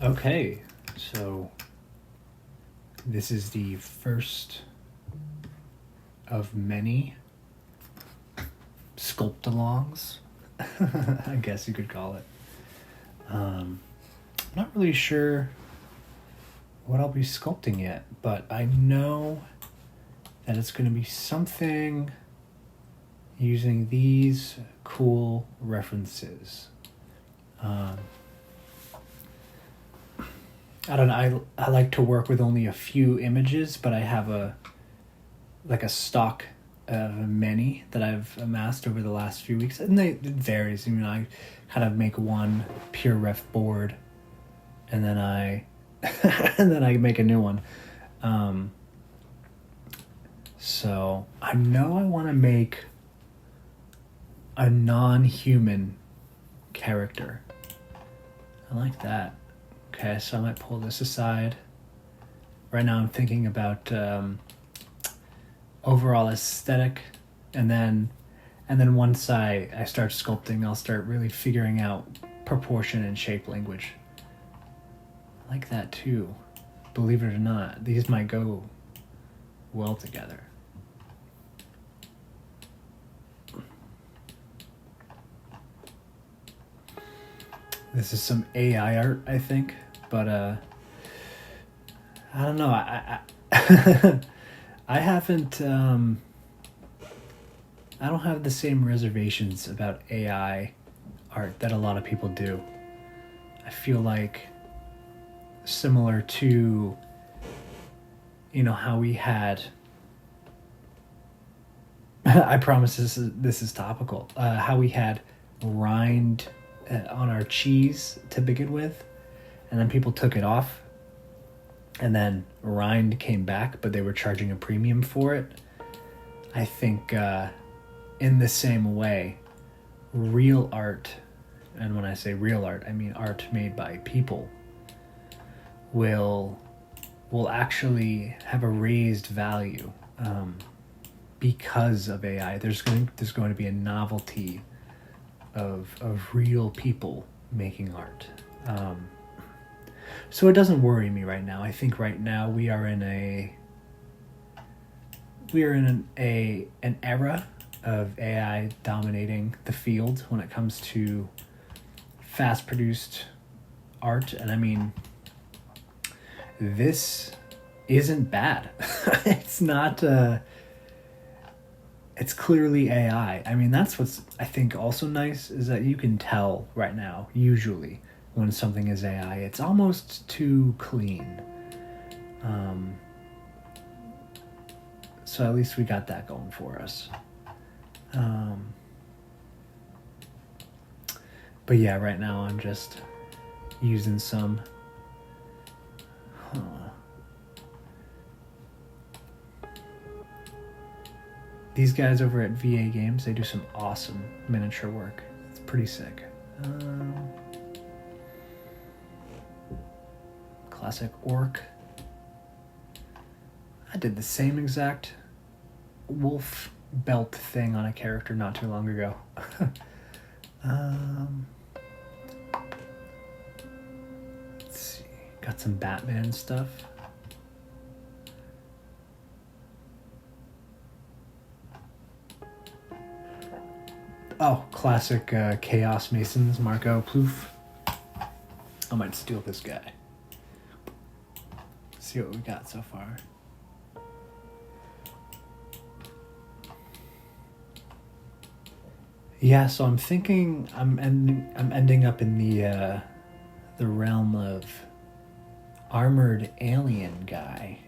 Okay, so this is the first of many sculpt-alongs, I guess you could call it. I'm not really sure what I'll be sculpting yet, but I know that it's going to be something using these cool references. I don't know. I like to work with only a few images, but I have a stock of many that I've amassed over the last few weeks, and it varies. I mean, I kind of make one pure ref board, and then I make a new one. So I know I want to make a non-human character. I like that. Okay, so I might pull this aside. Right now I'm thinking about overall aesthetic, and then once I start sculpting, I'll start really figuring out proportion and shape language. I like that too. Believe it or not, these might go well together. This is some AI art, I think, but I don't know. I I haven't. I don't have the same reservations about AI art that a lot of people do. I feel like similar to, how we had. I promise this is topical. How we had rind on our cheese to begin with, and then people took it off, and then rind came back, but they were charging a premium for it. I think in the same way, real art, and when I say real art, I mean art made by people, will actually have a raised value because of AI. There's going to be a novelty of real people making art. So it doesn't worry me right now. I think right now we are in an era of AI dominating the field when it comes to fast produced art. And I mean, this isn't bad. It's not it's clearly AI. I mean, that's what's, I think, also nice, is that you can tell right now, usually, when something is AI. It's almost too clean. So at least we got that going for us. But yeah, right now I'm just using some... These guys over at VA Games, they do some awesome miniature work. It's pretty sick. Classic orc. I did the same exact wolf belt thing on a character not too long ago. Let's see. Got some Batman stuff. Oh, classic Chaos Masons, Marco Plouffe. I might steal this guy. See what we got so far. Yeah, so I'm thinking I'm ending up in the realm of armored alien guy.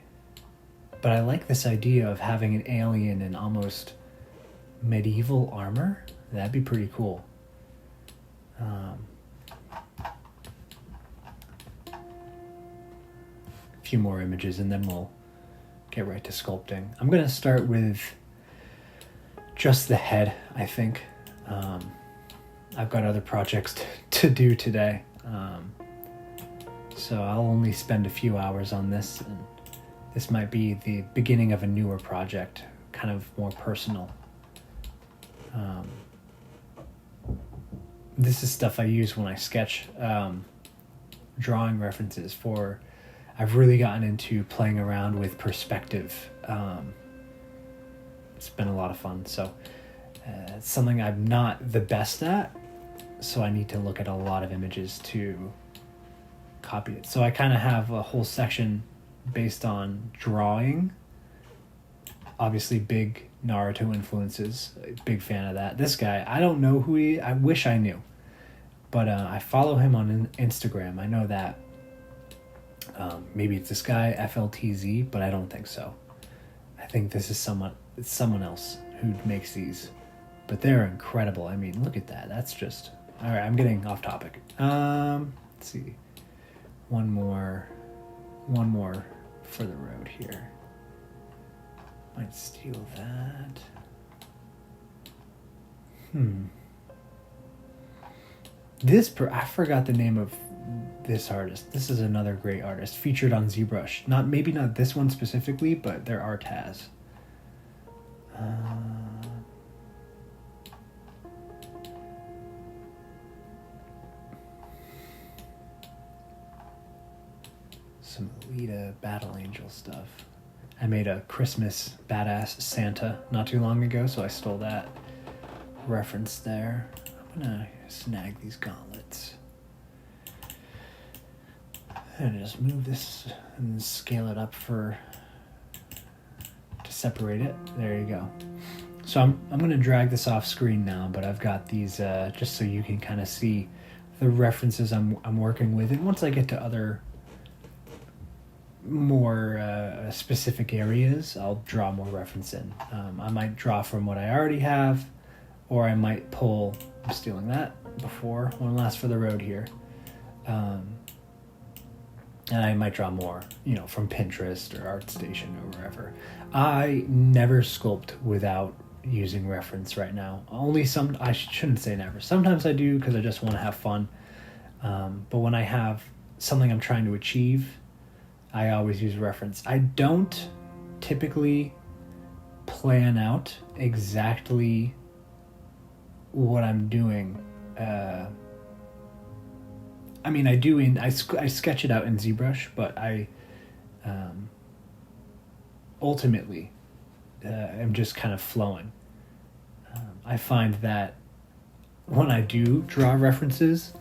But I like this idea of having an alien in almost medieval armor. That'd be pretty cool. A few more images and then we'll get right to sculpting. I'm going to start with just the head, I think. I've got other projects to do today. So I'll only spend a few hours on this, and this might be the beginning of a newer project, kind of more personal. This is stuff I use when I sketch drawing references for. I've really gotten into playing around with perspective. It's been a lot of fun. So it's something I'm not the best at. So I need to look at a lot of images to copy it. So I kind of have a whole section based on drawing. Obviously, big Naruto influences. Big fan of that. This guy, I don't know who he. I wish I knew, but I follow him on Instagram. I know that. Maybe it's this guy FLTZ, but I don't think so. I think this is someone else who makes these, but they're incredible. I mean, look at that. That's just all right. I'm getting off topic. Let's see. One more for the road here. Might steal that. I forgot the name of this artist. This is another great artist featured on ZBrush. Maybe not this one specifically, but their art has. Some Alita Battle Angel stuff. I made a Christmas badass Santa not too long ago, so I stole that reference there. I'm gonna snag these gauntlets. And just move this and scale it up to separate it. There you go. So I'm gonna drag this off screen now, but I've got these just so you can kind of see the references I'm working with. And once I get to other more specific areas, I'll draw more reference in. I might draw from what I already have, or I might pull. I'm stealing that before. One last for the road here. And I might draw more, from Pinterest or ArtStation or wherever. I never sculpt without using reference right now. I shouldn't say never. Sometimes I do because I just want to have fun. But when I have something I'm trying to achieve, I always use reference. I don't typically plan out exactly what I'm doing. I do I sketch it out in ZBrush, but I ultimately am just kind of flowing. I find that when I do draw references,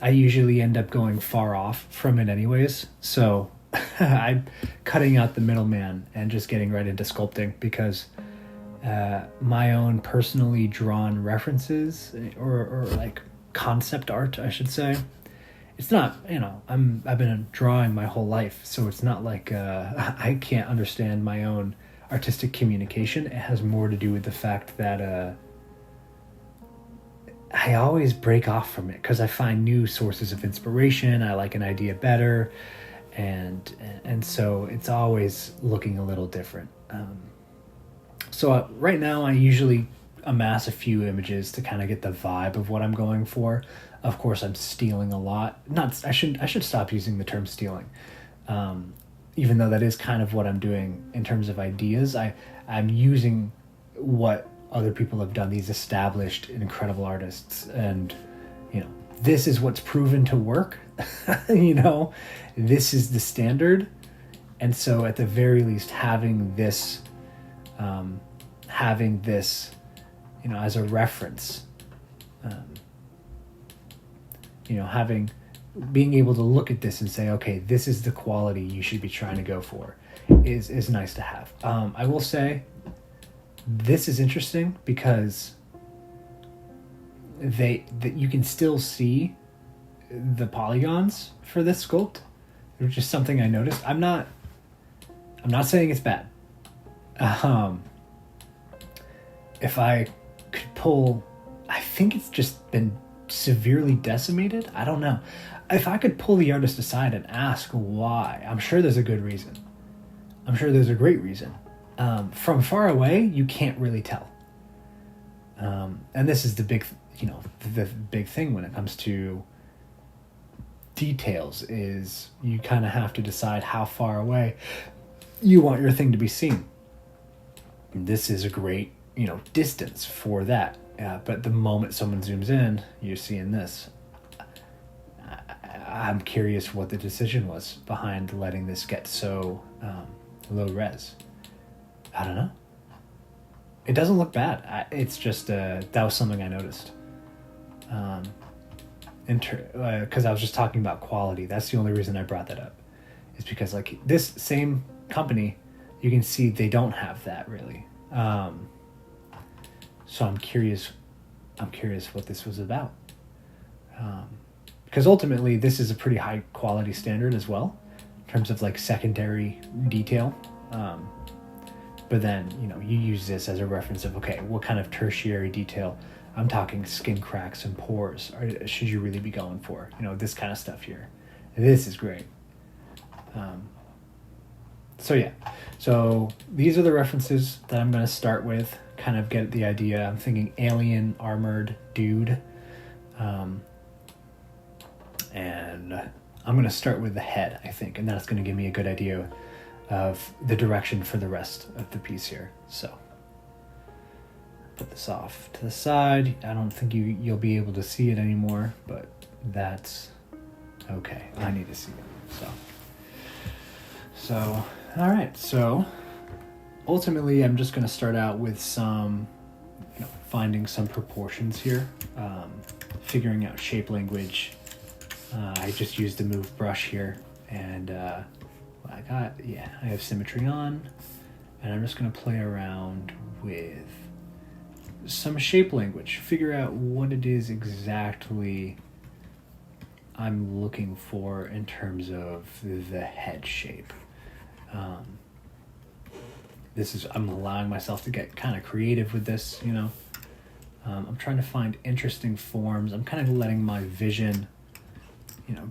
I usually end up going far off from it anyways. So I'm cutting out the middleman and just getting right into sculpting, because my own personally drawn references or like concept art, I should say, it's not, I've been drawing my whole life, so it's not like I can't understand my own artistic communication. It has more to do with the fact that I always break off from it because I find new sources of inspiration. I like an idea better, and so it's always looking a little different. So right now I usually amass a few images to kind of get the vibe of what I'm going for. Of course, I'm stealing a lot. I should stop using the term stealing, even though that is kind of what I'm doing in terms of ideas. I'm using what other people have done, these established incredible artists, and this is what's proven to work. This is the standard, and so at the very least having this as a reference, being able to look at this and say, okay, this is the quality you should be trying to go for, is nice to have. I will say this is interesting because you can still see the polygons for this sculpt, which is something I noticed. I'm not saying it's bad. If I could pull, I think it's just been severely decimated. I don't know. If I could pull the artist aside and ask why, I'm sure there's a good reason. I'm sure there's a great reason. From far away, you can't really tell. And this is the big thing when it comes to details, is you kind of have to decide how far away you want your thing to be seen. This is a great, distance for that. But the moment someone zooms in, you're seeing this. I'm curious what the decision was behind letting this get so low res. I don't know. It doesn't look bad. It's just that was something I noticed. Because I was just talking about quality. That's the only reason I brought that up. Is because like this same company, you can see they don't have that really. So I'm curious what this was about. Because ultimately this is a pretty high quality standard as well in terms of like secondary detail. But then, you use this as a reference of, okay, what kind of tertiary detail? I'm talking skin cracks and pores. Or should you really be going for? This kind of stuff here. This is great. So these are the references that I'm going to start with, kind of get the idea. I'm thinking alien armored dude. And I'm going to start with the head, I think, and that's going to give me a good idea of the direction for the rest of the piece here. So put this off to the side. I don't think you'll be able to see it anymore, but that's okay. I need to see it. So all right. So ultimately, I'm just going to start out with some, finding some proportions here, figuring out shape language. I just used the move brush here, and I have symmetry on, and I'm just going to play around with some shape language, figure out what it is exactly I'm looking for in terms of the head shape. I'm allowing myself to get kind of creative with this, I'm trying to find interesting forms. I'm kind of letting my vision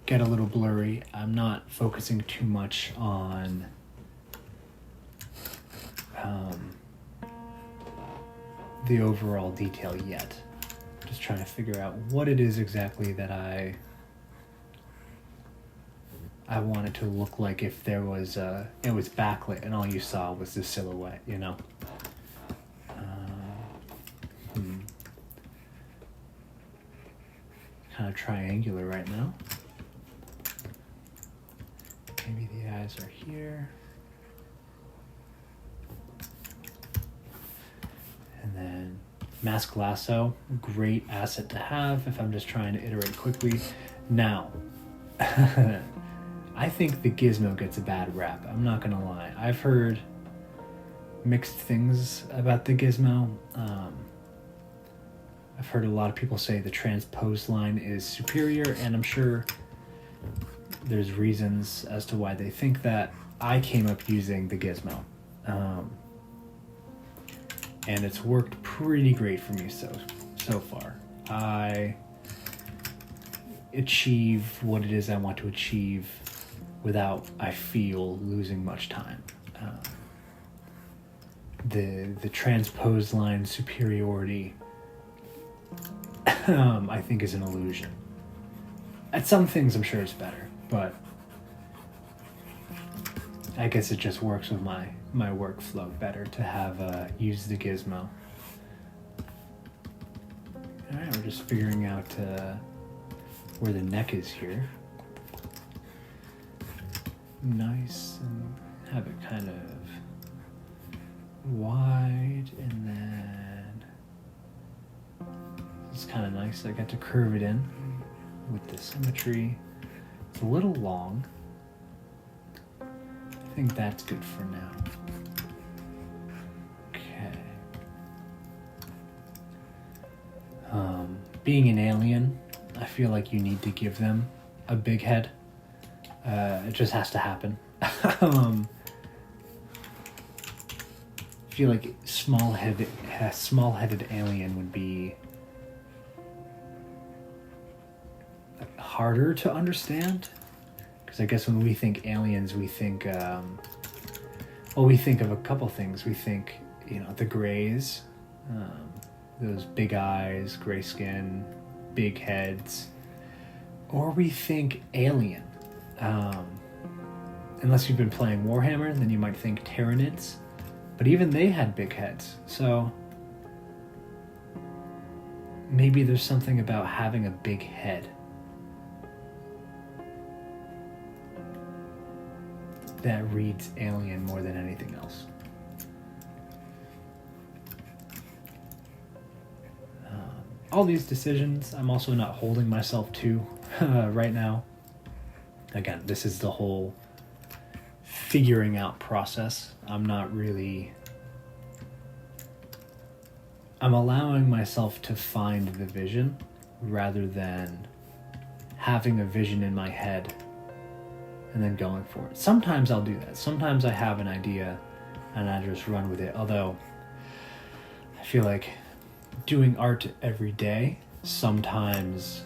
get a little blurry. I'm not focusing too much on the overall detail yet. Just trying to figure out what it is exactly that I want it to look like if there was it was backlit and all you saw was the silhouette, kind of triangular right now. Maybe the eyes are here. And then mask lasso, great asset to have if I'm just trying to iterate quickly. Now, I think the gizmo gets a bad rap. I'm not gonna lie. I've heard mixed things about the gizmo. I've heard a lot of people say the transposed line is superior, and I'm sure there's reasons as to why they think that. I came up using the gizmo, and it's worked pretty great for me so far. I achieve what it is I want to achieve without, I feel, losing much time. The transposed line superiority I think is an illusion. At some things I'm sure it's better, but I guess it just works with my workflow better to have use the gizmo. Alright, we're just figuring out where the neck is here. Nice, and have it kind of wide, and then it's kind of nice. I got to curve it in with the symmetry. It's a little long. I think that's good for now. Okay. Being an alien, I feel like you need to give them a big head. It just has to happen. I feel like small-headed alien would be harder to understand, because I guess when we think aliens, we think we think of a couple things. We think the grays, those big eyes, gray skin, big heads, or we think alien. Unless you've been playing Warhammer, then you might think Tyranids, but even they had big heads. So maybe there's something about having a big head that reads alien more than anything else. All these decisions I'm also not holding myself to right now. Again, this is the whole figuring out process. I'm allowing myself to find the vision rather than having a vision in my head and then going for it. Sometimes I'll do that. Sometimes I have an idea and I just run with it. Although I feel like doing art every day, sometimes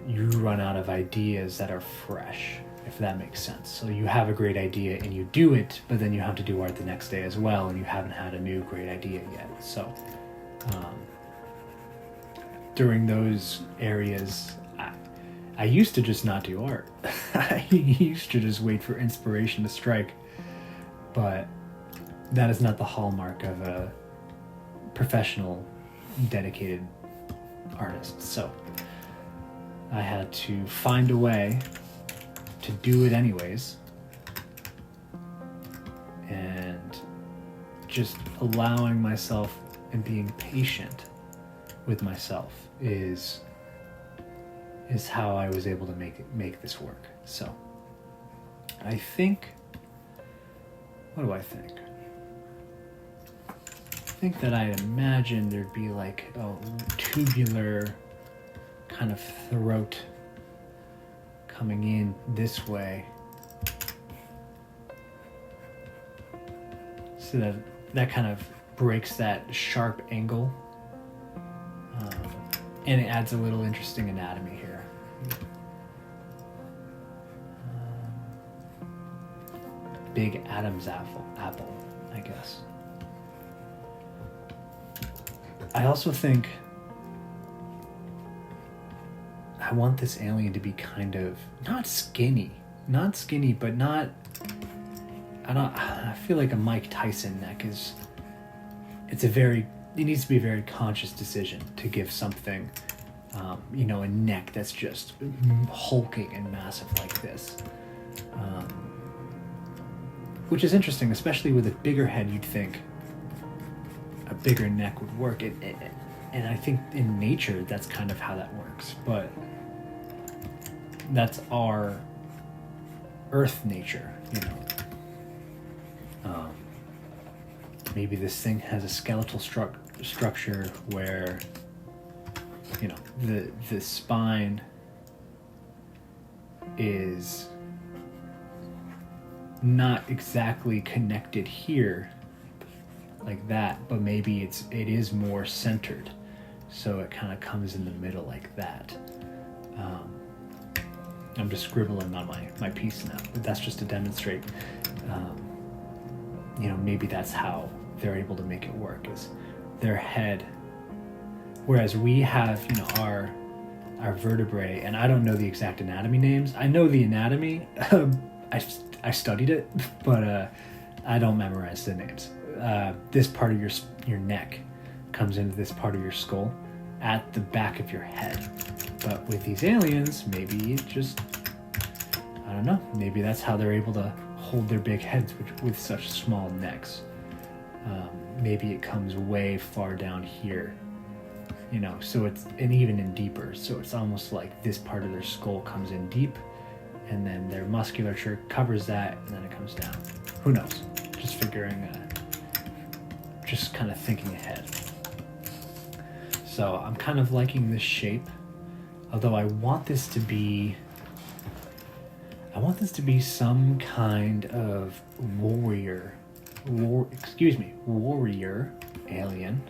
you run out of ideas that are fresh, if that makes sense. So you have a great idea and you do it, but then you have to do art the next day as well, and you haven't had a new great idea yet. So during those areas, I used to just not do art. I used to just wait for inspiration to strike, but that is not the hallmark of a professional, dedicated artist. So I had to find a way to do it anyways, and just allowing myself and being patient with myself is how I was able to make this work. So I think, what do I think? I think that I'd imagine there'd be like a tubular kind of throat coming in this way, so that kind of breaks that sharp angle, and it adds a little interesting anatomy here. Big Adam's apple, I guess. I also think I want this alien to be kind of not skinny, but not. I feel like a Mike Tyson neck is. It needs to be a very conscious decision to give something, a neck that's just hulking and massive like this. Which is interesting, especially with a bigger head. You'd think a bigger neck would work. And I think in nature, that's kind of how that works. But that's our Earth nature, Maybe this thing has a skeletal structure where, the spine is not exactly connected here like that, but maybe it is more centered, so it kind of comes in the middle like that. I'm just scribbling on my piece now, but that's just to demonstrate maybe that's how they're able to make it work, is their head, whereas we have our vertebrae, and I don't know the exact anatomy names. I know the anatomy. I studied it, but I don't memorize the names. This part of your neck comes into this part of your skull at the back of your head. But with these aliens, maybe it just, I don't know, maybe that's how they're able to hold their big heads with such small necks. Maybe it comes way far down here, so it's, and even in deeper, so it's almost like this part of their skull comes in deep, and then their musculature covers that, and then it comes down. Who knows? Just figuring, just kind of thinking ahead. So I'm kind of liking this shape, although I want this to be some kind of warrior alien.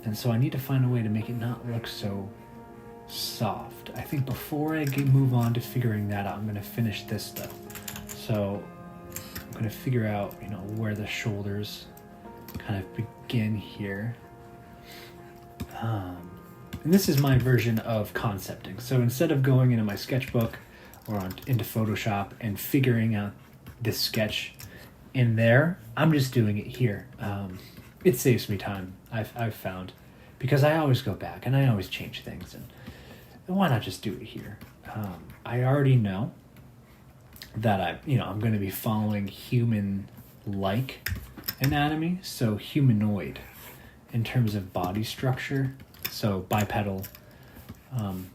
And so I need to find a way to make it not look so soft. I think before I move on to figuring that out, I'm going to finish this though. So I'm going to figure out, where the shoulders kind of begin here. And this is my version of concepting. So instead of going into my sketchbook or into Photoshop and figuring out this sketch in there, I'm just doing it here. It saves me time, I've found, because I always go back and I always change things, and why not just do it here? I already know that I'm going to be following human-like anatomy, so humanoid in terms of body structure, so bipedal,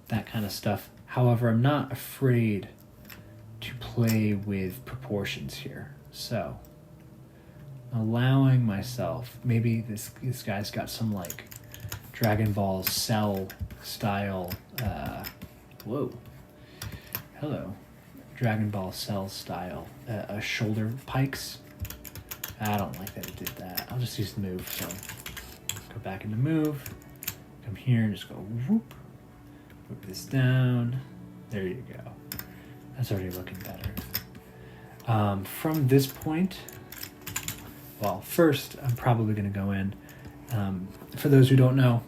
that kind of stuff. However, I'm not afraid to play with proportions here. So allowing myself, maybe this guy's got some like Dragon Ball Cell style, hello, Dragon Ball Cell style shoulder pikes. I don't like that it did that. I'll just use the move. So go back into move, come here and just go whoop, whip this down. There you go. That's already looking better. From this point, well, first I'm probably going to go in. For those who don't know,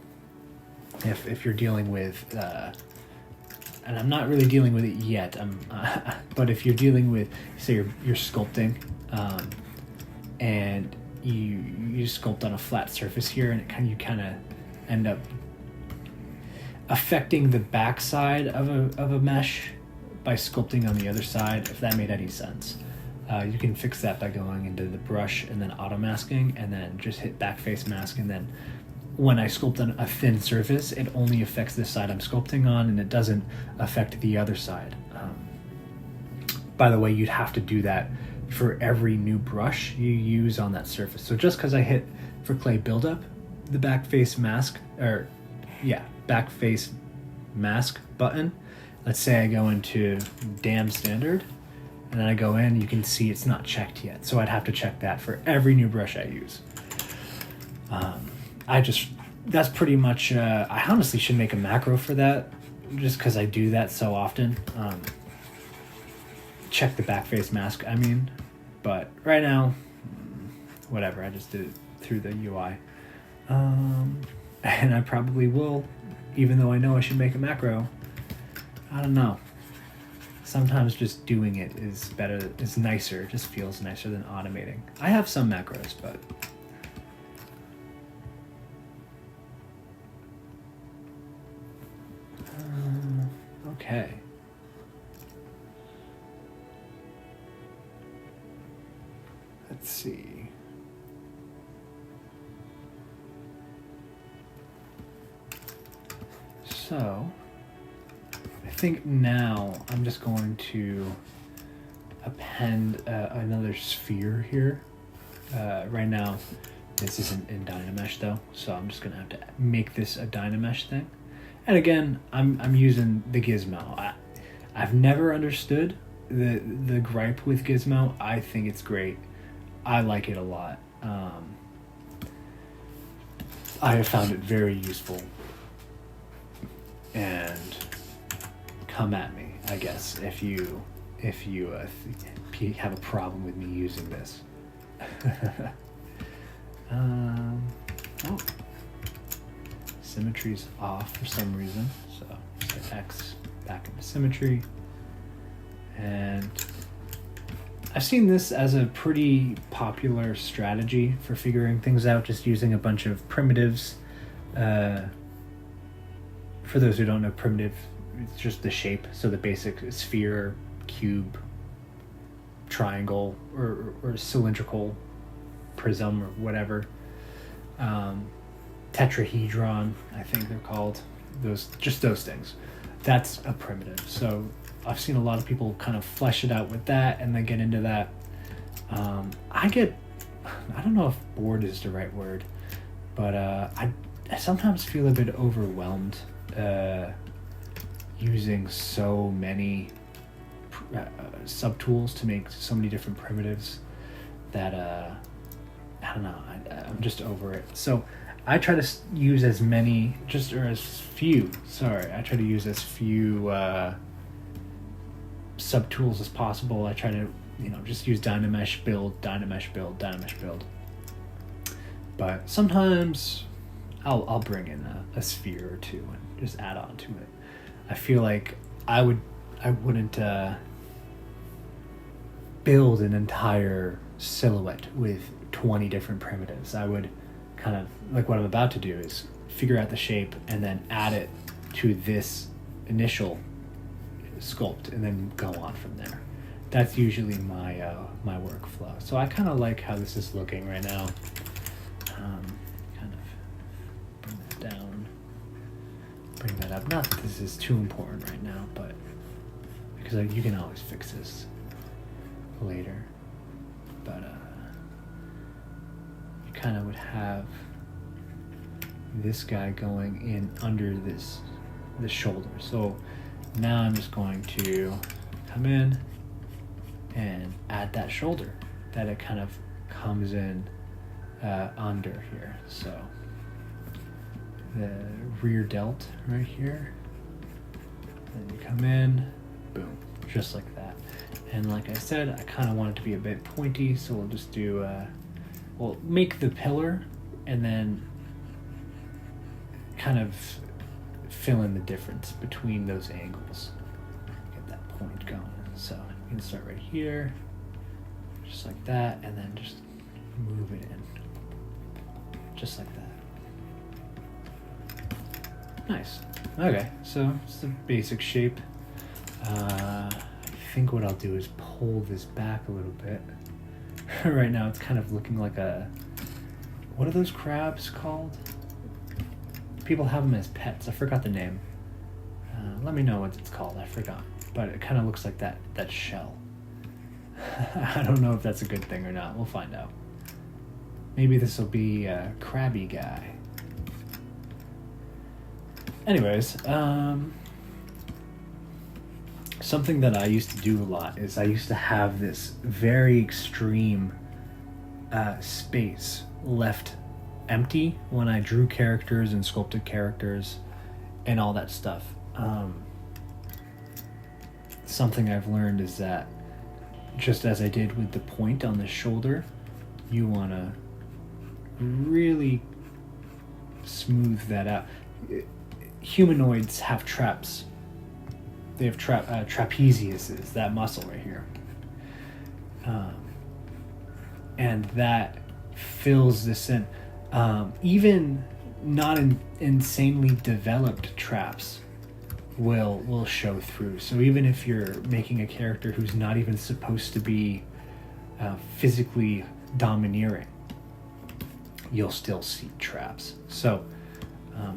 if you're dealing with, and I'm not really dealing with it yet, but if you're dealing with, say you're sculpting, and you sculpt on a flat surface here, and you kind of end up affecting the backside of a mesh by sculpting on the other side, if that made any sense. You can fix that by going into the brush and then auto masking, and then just hit back face mask, and then when I sculpt on a thin surface, it only affects this side I'm sculpting on, and it doesn't affect the other side. By the way, you'd have to do that for every new brush you use on that surface. So just because I hit for clay buildup, the back face mask button, let's say I go into dam standard, and then I go in, you can see it's not checked yet. So I'd have to check that for every new brush I use. That's pretty much, I honestly should make a macro for that, just because I do that so often. Check the back face mask, but right now, whatever, I just did it through the UI. And I probably will, even though I know I should make a macro. I don't know. Sometimes just doing it is better, is nicer, it just feels nicer than automating. I have some macros, but okay. Let's see. So, I think now I'm just going to append another sphere here. Right now, this isn't in Dynamesh though, so I'm just gonna have to make this a Dynamesh thing. And again, I'm using the gizmo. I've never understood the gripe with gizmo. I think it's great. I like it a lot. I have found it very useful. And come at me, I guess, if you have a problem with me using this. Symmetry's off for some reason, so just hit X back into symmetry. And I've seen this as a pretty popular strategy for figuring things out, just using a bunch of primitives. For those who don't know, primitive, it's just the shape, so the basic sphere, cube, triangle, or cylindrical prism, or whatever. Tetrahedron, I think they're called. Those things. That's a primitive. So I've seen a lot of people kind of flesh it out with that, and then get into that. I don't know if bored is the right word, but I sometimes feel a bit overwhelmed using so many subtools to make so many different primitives that I don't know, I'm just over it. So I try to use as few subtools as possible. I try to just use Dynamesh build. But sometimes I'll bring in a sphere or two and just add on to it. I feel like I wouldn't build an entire silhouette with 20 different primitives. I would kind of, like what I'm about to do, is figure out the shape and then add it to this initial sculpt and then go on from there. that's usually my my workflow. So I kind of like how this is looking right now. Kind of bring that down, bring that up. Not that this is too important right now, but because you can always fix this later. But you kind of would have this guy going in under this shoulder. So now I'm just going to come in and add that shoulder that it kind of comes in under here. So the rear delt right here, and you come in, boom, just like that. And like I said, I kind of want it to be a bit pointy, so we'll just do we'll make the pillar and then kind of fill in the difference between those angles. Get that point going. So you can start right here, just like that, and then just move it in, just like that. Nice. Okay, so it's the basic shape. I think what I'll do is pull this back a little bit. Right now it's kind of looking like a, what are those crabs called? People have them as pets. I forgot the name. Let me know what it's called. I forgot. But it kind of looks like that shell. I don't know if that's a good thing or not. We'll find out. Maybe this will be a crabby guy. Anyways, something that I used to do a lot is I used to have this very extreme space left empty when I drew characters and sculpted characters and all that stuff. Something I've learned is that, just as I did with the point on the shoulder, you want to really smooth that out. Humanoids have traps. They have trapeziuses, that muscle right here. And that fills this in. Even not insanely developed traps will show through. So even if you're making a character who's not even supposed to be physically domineering, you'll still see traps. So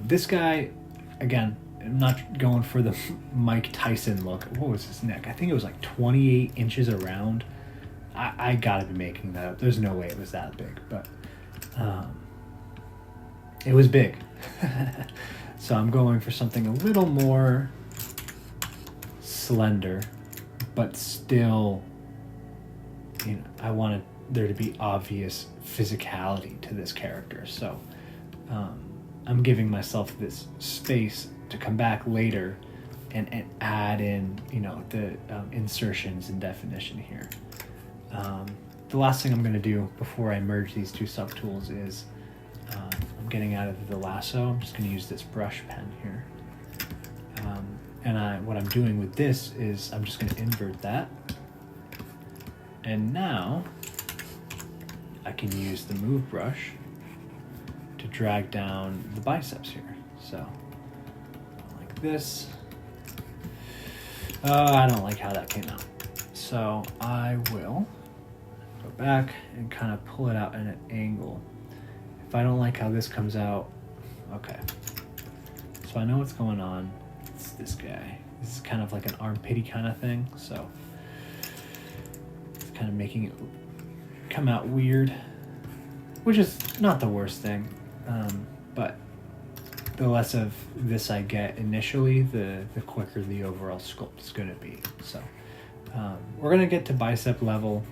this guy, again, I'm not going for the Mike Tyson look. What was his neck? I think it was like 28 inches around. I gotta be making that up. There's no way it was that big, but it was big. So I'm going for something a little more slender, but still, I wanted there to be obvious physicality to this character. So I'm giving myself this space to come back later and add in, the insertions and definition here. The last thing I'm going to do before I merge these two subtools is I'm getting out of the lasso. I'm just going to use this brush pen here. And what I'm doing with this is I'm just going to invert that. And now I can use the move brush to drag down the biceps here. So like this. I don't like how that came out. So I will go back and kind of pull it out at an angle. If I don't like how this comes out, okay. So I know what's going on. It's this guy. This is kind of like an armpity kind of thing. So it's kind of making it come out weird, which is not the worst thing. But the less of this I get initially, the quicker the overall sculpt is going to be. So we're going to get to bicep level,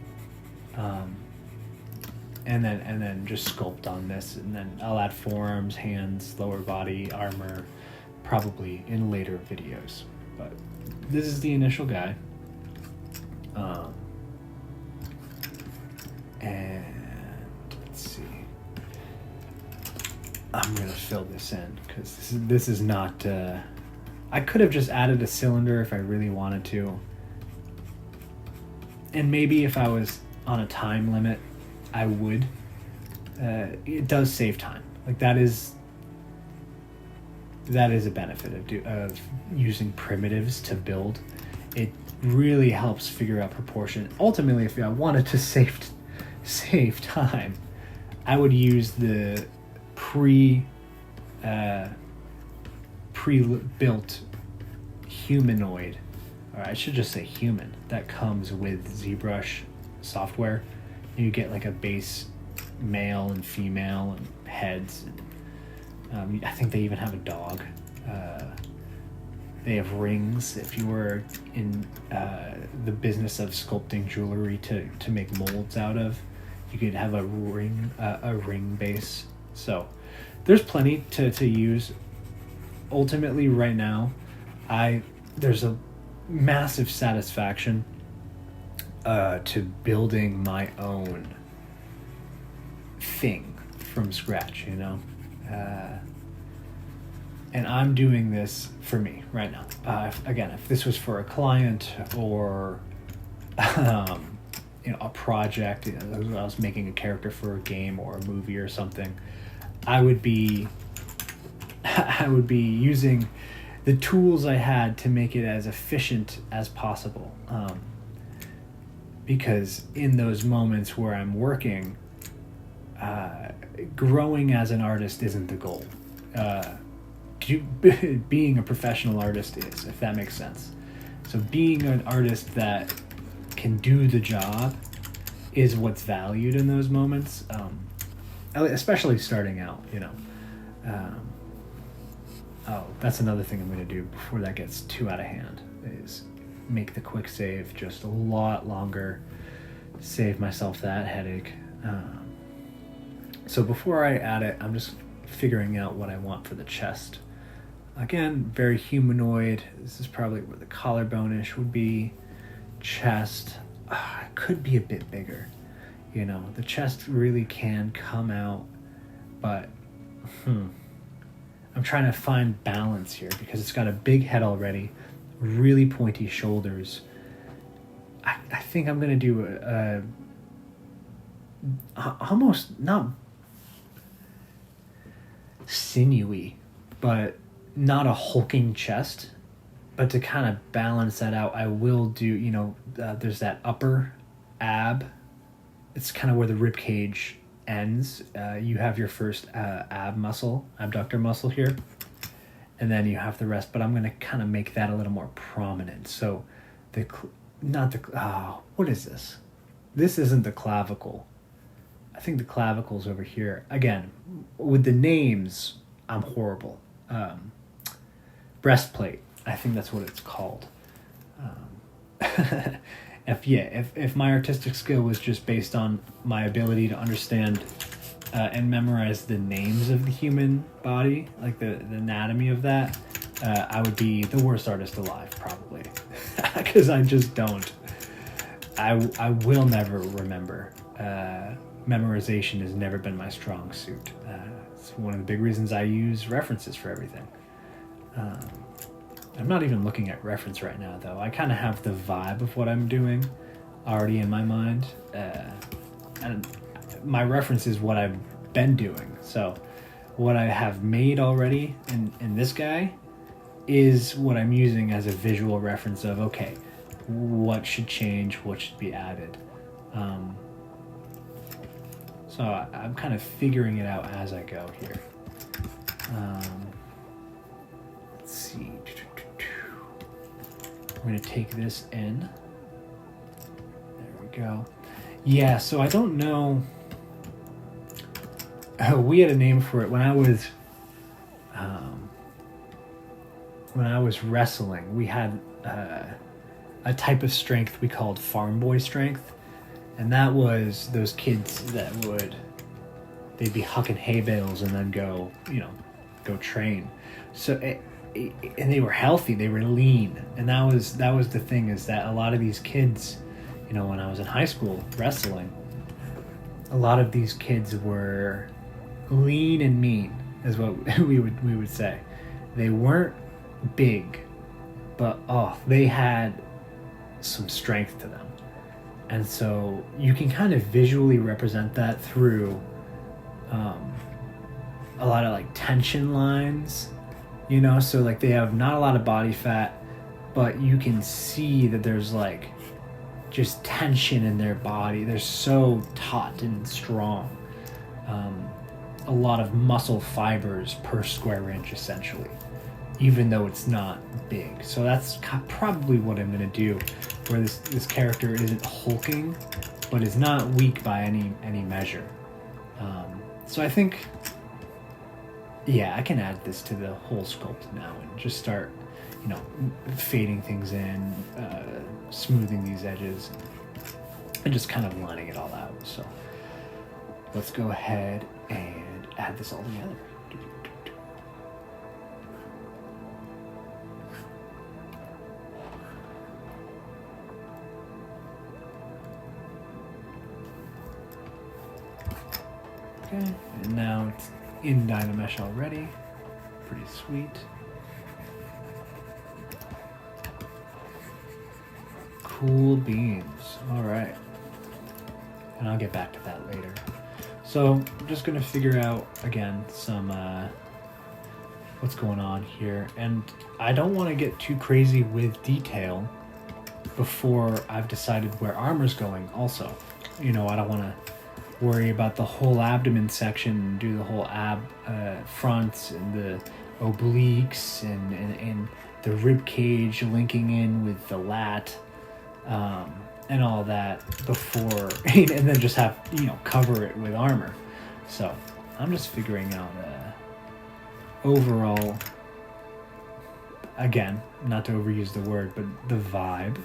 and then just sculpt on this, and then I'll add forearms, hands, lower body, armor, probably in later videos. But this is the initial guy. And let's see. I'm gonna fill this in because this is not. I could have just added a cylinder if I really wanted to, and maybe if I was on a time limit, I would. It does save time. Like that is a benefit of using primitives to build, it really helps figure out proportion. Ultimately, if I wanted to save time, I would use the pre-built humanoid, or I should just say human, that comes with ZBrush software. You get like a base male and female and heads. And, I think they even have a dog. They have rings. If you were in the business of sculpting jewelry to make molds out of, you could have a ring base. So there's plenty to use. Ultimately, right now, there's a massive satisfaction to building my own thing from scratch, you know. And I'm doing this for me right now. If this was for a client or a project, I was making a character for a game or a movie or something, I would be using the tools I had to make it as efficient as possible. Because in those moments where I'm working, growing as an artist isn't the goal. Being a professional artist is, if that makes sense. So being an artist that can do the job is what's valued in those moments, especially starting out, you know. That's another thing I'm going to do before that gets too out of hand, is make the quick save just a lot longer, save myself that headache. So before I add it, I'm just figuring out what I want for the chest. Again, very humanoid. This is probably where the collarbone-ish would be. Chest, it could be a bit bigger. You know, the chest really can come out, but I'm trying to find balance here because it's got a big head already, really pointy shoulders. I think I'm going to do a almost not sinewy, but not a hulking chest. But to kind of balance that out, I will do, there's that upper ab. It's kind of where the rib cage ends. You have your first abductor muscle here, and then you have the rest. But I'm going to kind of make that a little more prominent. So what is this? This isn't the clavicle. I think the clavicle's over here. Again, with the names, I'm horrible. Breastplate. I think that's what it's called. If my artistic skill was just based on my ability to understand and memorize the names of the human body, like the anatomy of that, I would be the worst artist alive, probably. Because I just don't. I will never remember. Memorization has never been my strong suit. It's one of the big reasons I use references for everything. I'm not even looking at reference right now, though. I kind of have the vibe of what I'm doing already in my mind. And my reference is what I've been doing. So what I have made already in this guy is what I'm using as a visual reference of, okay, what should change, what should be added. So I'm kind of figuring it out as I go here. Let's see. We're going to take this in. There we go. Yeah, so I don't know. We had a name for it when I was wrestling. We had a type of strength we called farm boy strength, and that was those kids that they'd be hucking hay bales and then go train. So and they were healthy, they were lean, and that was the thing, is that a lot of these kids, when I was in high school wrestling, a lot of these kids were lean and mean, is what we would say. They weren't big, but they had some strength to them. And so you can kind of visually represent that through a lot of like tension lines, so like they have not a lot of body fat, but you can see that there's like just tension in their body. They're so taut and strong. A lot of muscle fibers per square inch, essentially, even though it's not big. So that's probably what I'm going to do, where this character isn't hulking, but is not weak by any measure. So I think, yeah, I can add this to the whole sculpt now and just start, fading things in, smoothing these edges, and just kind of lining it all out. So let's go ahead and add this all together. Okay, and now it's in Dynamesh already. Pretty sweet. Cool beans. All right. And I'll get back to that later. So I'm just going to figure out, again, some what's going on here. And I don't want to get too crazy with detail before I've decided where armor's going also. I don't want to worry about the whole abdomen section and do the whole fronts and the obliques and the rib cage linking in with the lat. And all that before, and then just have, cover it with armor. So I'm just figuring out overall, again, not to overuse the word, but the vibe,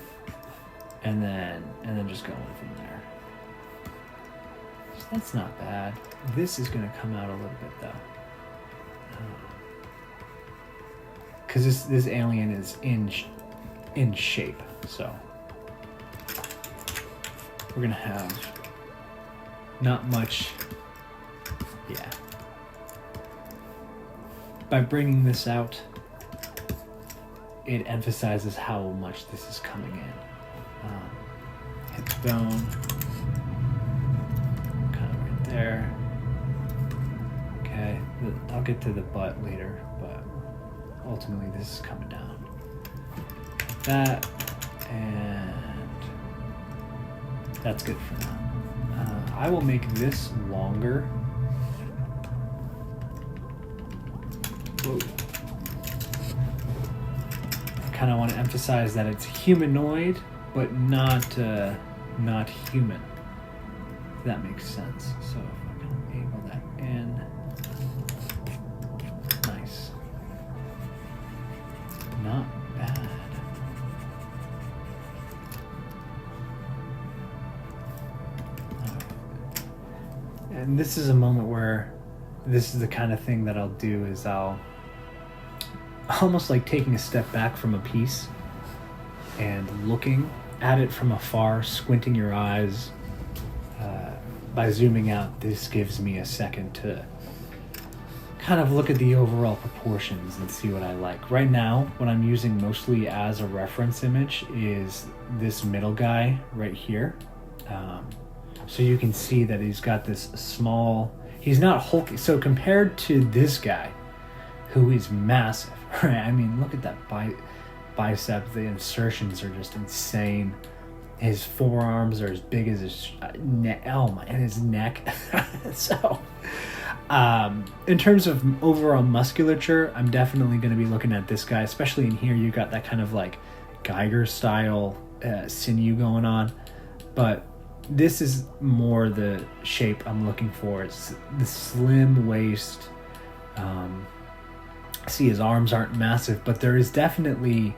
and then just going from there. So that's not bad. This is going to come out a little bit though, because this alien is in shape, so. We're gonna have not much, yeah. By bringing this out, it emphasizes how much this is coming in. Hit the bone, kind of right there. Okay, I'll get to the butt later, but ultimately this is coming down. That, and that's good for now. I will make this longer. Whoa. I kind of want to emphasize that it's humanoid, but not human. If that makes sense. So if I can angle that in. Nice. Not bad. And this is a moment where this is the kind of thing that I'll do is I'll almost like taking a step back from a piece and looking at it from afar, squinting your eyes. By zooming out, this gives me a second to kind of look at the overall proportions and see what I like. Right now, what I'm using mostly as a reference image is this middle guy right here. So you can see that he's got this small, he's not hulking. So compared to this guy, who is massive, right? I mean, look at that bicep. The insertions are just insane. His forearms are as big as his neck. Oh my, and his neck. So, in terms of overall musculature, I'm definitely going to be looking at this guy, especially in here. You got that kind of like Geiger style sinew going on, but this is more the shape I'm looking for. It's the slim waist. See, his arms aren't massive, but there is definitely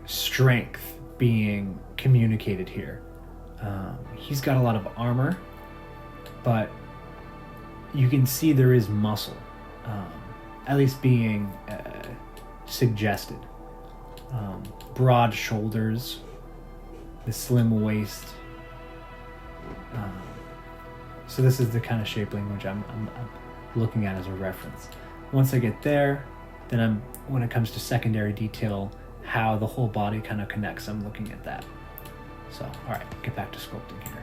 strength being communicated here. He's got a lot of armor, but you can see there is muscle, at least being suggested. Broad shoulders, the slim waist. So this is the kind of shape language I'm looking at as a reference. Once I get there, then when it comes to secondary detail, how the whole body kind of connects, I'm looking at that. So, all right, get back to sculpting here.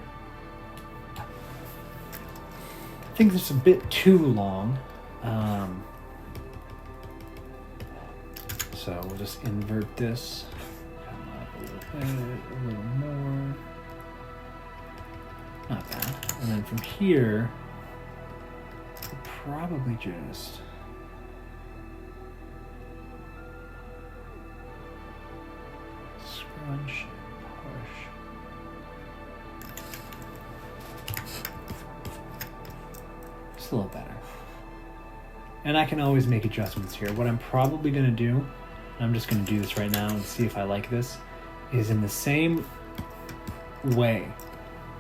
I think this is a bit too long. So we'll just invert this. Okay, a little more. Not bad. And then from here, we'll probably just scrunch, push. Just a little better. And I can always make adjustments here. What I'm probably going to do, and I'm just going to do this right now and see if I like this, is in the same way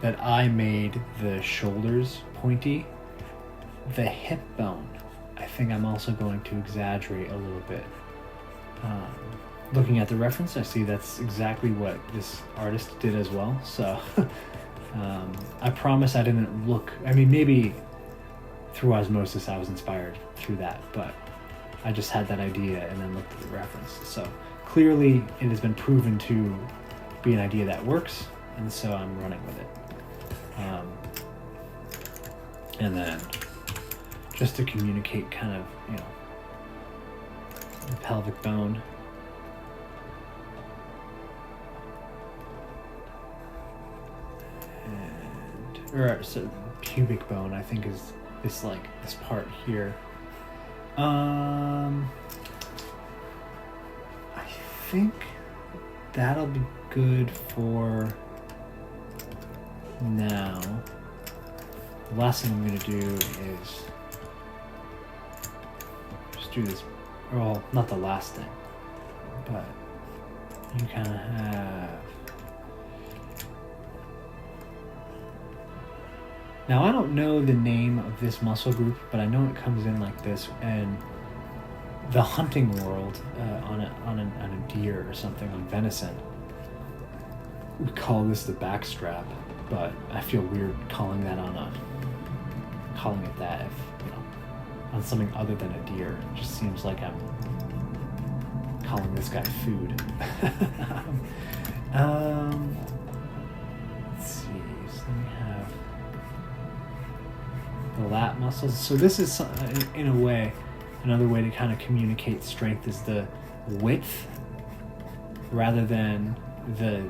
that I made the shoulders pointy, the hip bone, I think I'm also going to exaggerate a little bit. Looking at the reference, I see that's exactly what this artist did as well. So I promise I didn't look, I mean, maybe through osmosis I was inspired through that, but I just had that idea and then looked at the reference. So clearly it has been proven to be an idea that works, and so I'm running with it. And then just to communicate kind of, you know, the pelvic bone. Or so pubic bone, I think, is this, like, this part here. I think that'll be good for now. The last thing I'm going to do is just do this. Well, not the last thing, but you kind of have. Now, I don't know the name of this muscle group, but I know it comes in like this, and the hunting world, on a deer or something, on venison, we call this the backstrap, but I feel weird calling it that if, you know, on something other than a deer. It just seems like I'm calling this guy food. Let's see, so we have the lat muscles. So this is, in a way, another way to kind of communicate strength is the width rather than the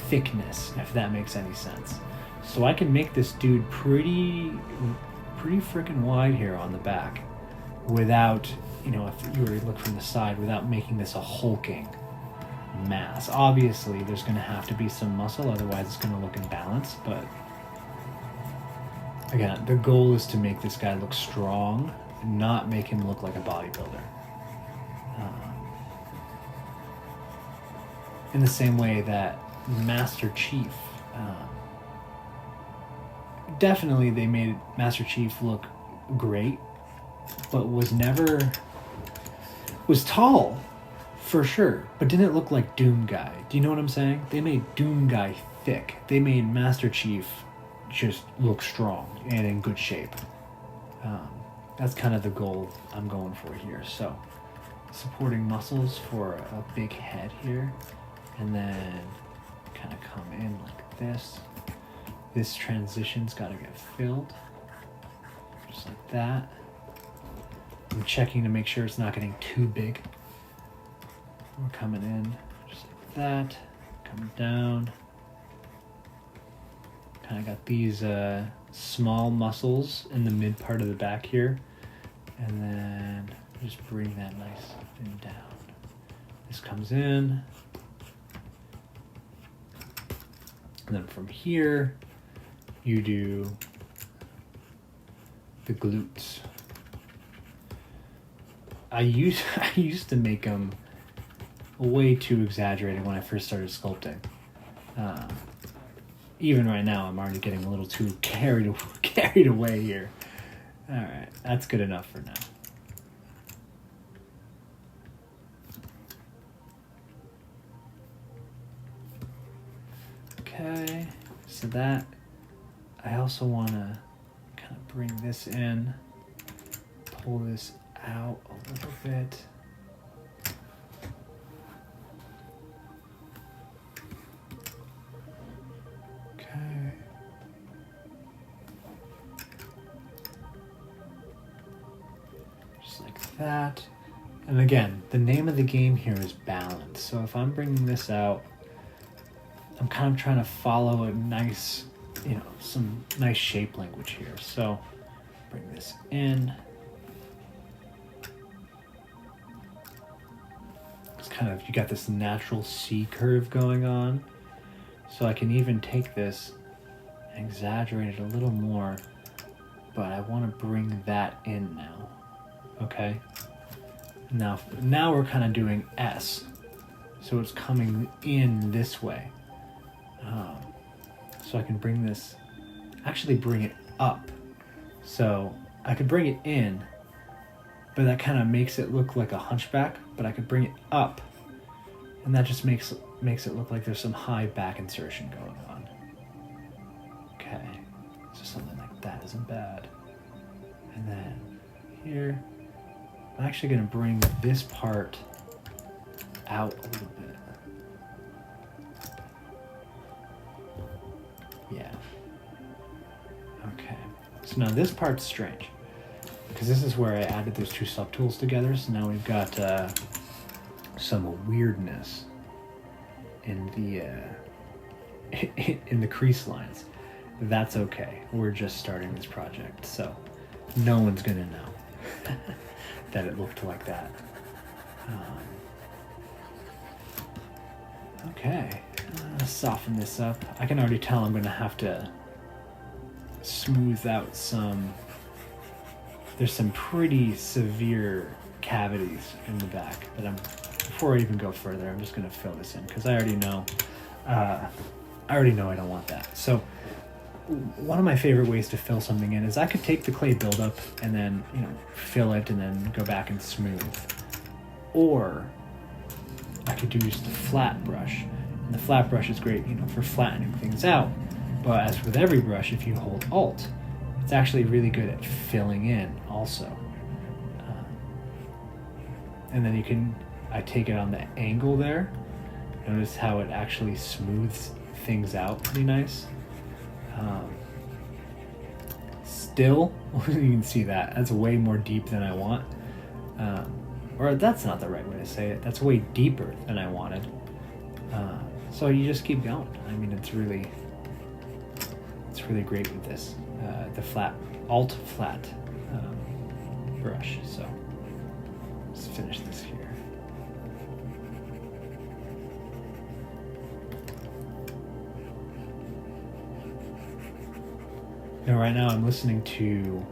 thickness, if that makes any sense. So I can make this dude pretty freaking wide here on the back without, you know, if you were to look from the side, without making this a hulking mass. Obviously, there's going to have to be some muscle, otherwise it's going to look imbalanced, but again, the goal is to make this guy look strong, not make him look like a bodybuilder. In the same way that Master Chief, definitely they made Master Chief look great, but was tall for sure, but didn't look like Doom Guy. Do you know what I'm saying? They made Doom Guy thick. They made Master Chief just look strong and in good shape. That's kind of the goal I'm going for here. So supporting muscles for a big head here, and then kind of come in like this. This transition's got to get filled, just like that. I'm checking to make sure it's not getting too big. We're coming in just like that, coming down. Kind of got these small muscles in the mid part of the back here, and then just bring that nice and down. This comes in, and then from here you do the glutes. I used to make them way too exaggerated when I first started sculpting. Even right now, I'm already getting a little too carried away here. All right, that's good enough for now. Okay, so that, I also want to kind of bring this in, pull this out a little bit. Okay. Just like that. And again, the name of the game here is balance. So if I'm bringing this out, I'm kind of trying to follow a nice, some nice shape language here. So bring this in. It's kind of, you got this natural C curve going on. So I can even take this and exaggerate it a little more, but I want to bring that in now. Okay. Now we're kind of doing S. So it's coming in this way. So I can bring this, actually bring it up. So I could bring it in, but that kind of makes it look like a hunchback, but I could bring it up, and that just makes it look like there's some high back insertion going on. Okay, so something like that isn't bad. And then here, I'm actually going to bring this part out a little bit. Yeah. Okay. So now this part's strange, because this is where I added those two subtools together. So now we've got some weirdness in the crease lines. That's okay. We're just starting this project, so no one's gonna know that it looked like that. Okay. Soften this up. I can already tell I'm gonna have to smooth out there's some pretty severe cavities in the back that before I even go further, I'm just gonna fill this in, because I already know I don't want that. So one of my favorite ways to fill something in is I could take the clay buildup and then, fill it and then go back and smooth. Or I could use the flat brush. And the flat brush is great, for flattening things out. But as with every brush, if you hold Alt, it's actually really good at filling in also. And then I take it on the angle there. Notice how it actually smooths things out pretty nice. Still, you can see that's way more deep than I want. Or that's not the right way to say it. That's way deeper than I wanted. So you just keep going. I mean, it's really great with this, the Alt flat brush. So let's finish this here. Right now I'm listening to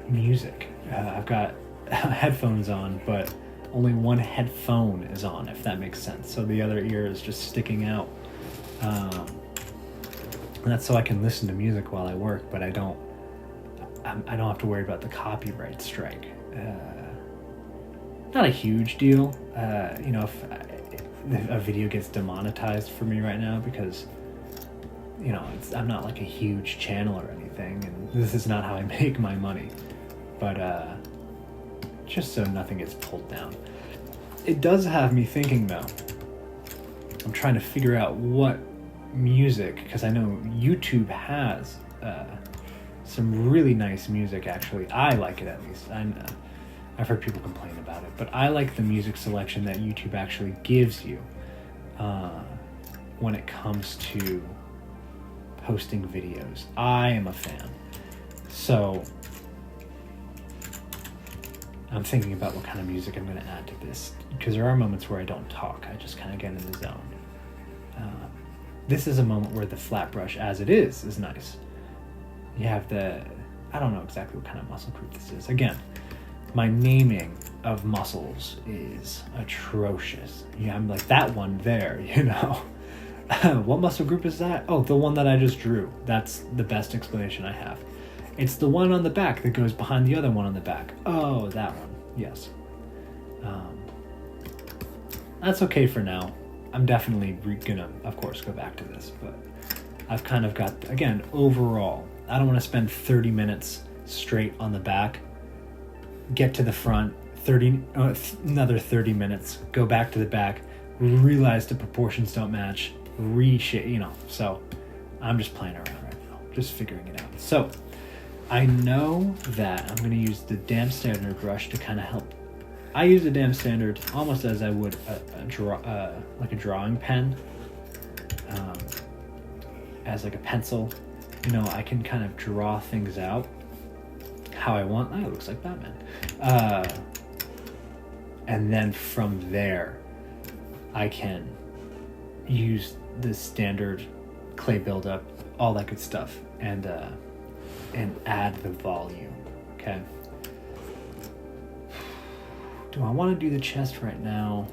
music. I've got headphones on, but only one headphone is on, if that makes sense. So the other ear is just sticking out. And that's so I can listen to music while I work, but I don't have to worry about the copyright strike. Not a huge deal. If a video gets demonetized for me right now, because I'm not like a huge channel or anything, and this is not how I make my money. But just so nothing gets pulled down. It does have me thinking, though. I'm trying to figure out what music, because I know YouTube has some really nice music, actually. I like it, at least. I've heard people complain about it, but I like the music selection that YouTube actually gives you when it comes to posting videos. I am a fan. So I'm thinking about what kind of music I'm going to add to this, because there are moments where I don't talk. I just kind of get in the zone. This is a moment where the flat brush, as it is nice. You have I don't know exactly what kind of muscle group this is. Again, my naming of muscles is atrocious. I'm like, that one there, What muscle group is that? Oh, the one that I just drew. That's the best explanation I have. It's the one on the back that goes behind the other one on the back. Oh, that one. Yes. That's okay for now. I'm definitely gonna, of course, go back to this, but I've kind of got, again, overall, I don't want to spend 30 minutes straight on the back, get to the front, another 30 minutes, go back to the back, realize the proportions don't match, reshape, so I'm just playing around right now, just figuring it out. So I know that I'm going to use the Dam Standard brush to kind of help. I use the Dam Standard almost as I would a drawing pen as like a pencil. I can kind of draw things out how I want. It looks like Batman. And then from there, I can use the standard clay buildup, all that good stuff, and add the volume. Okay. Do I want to do the chest right now?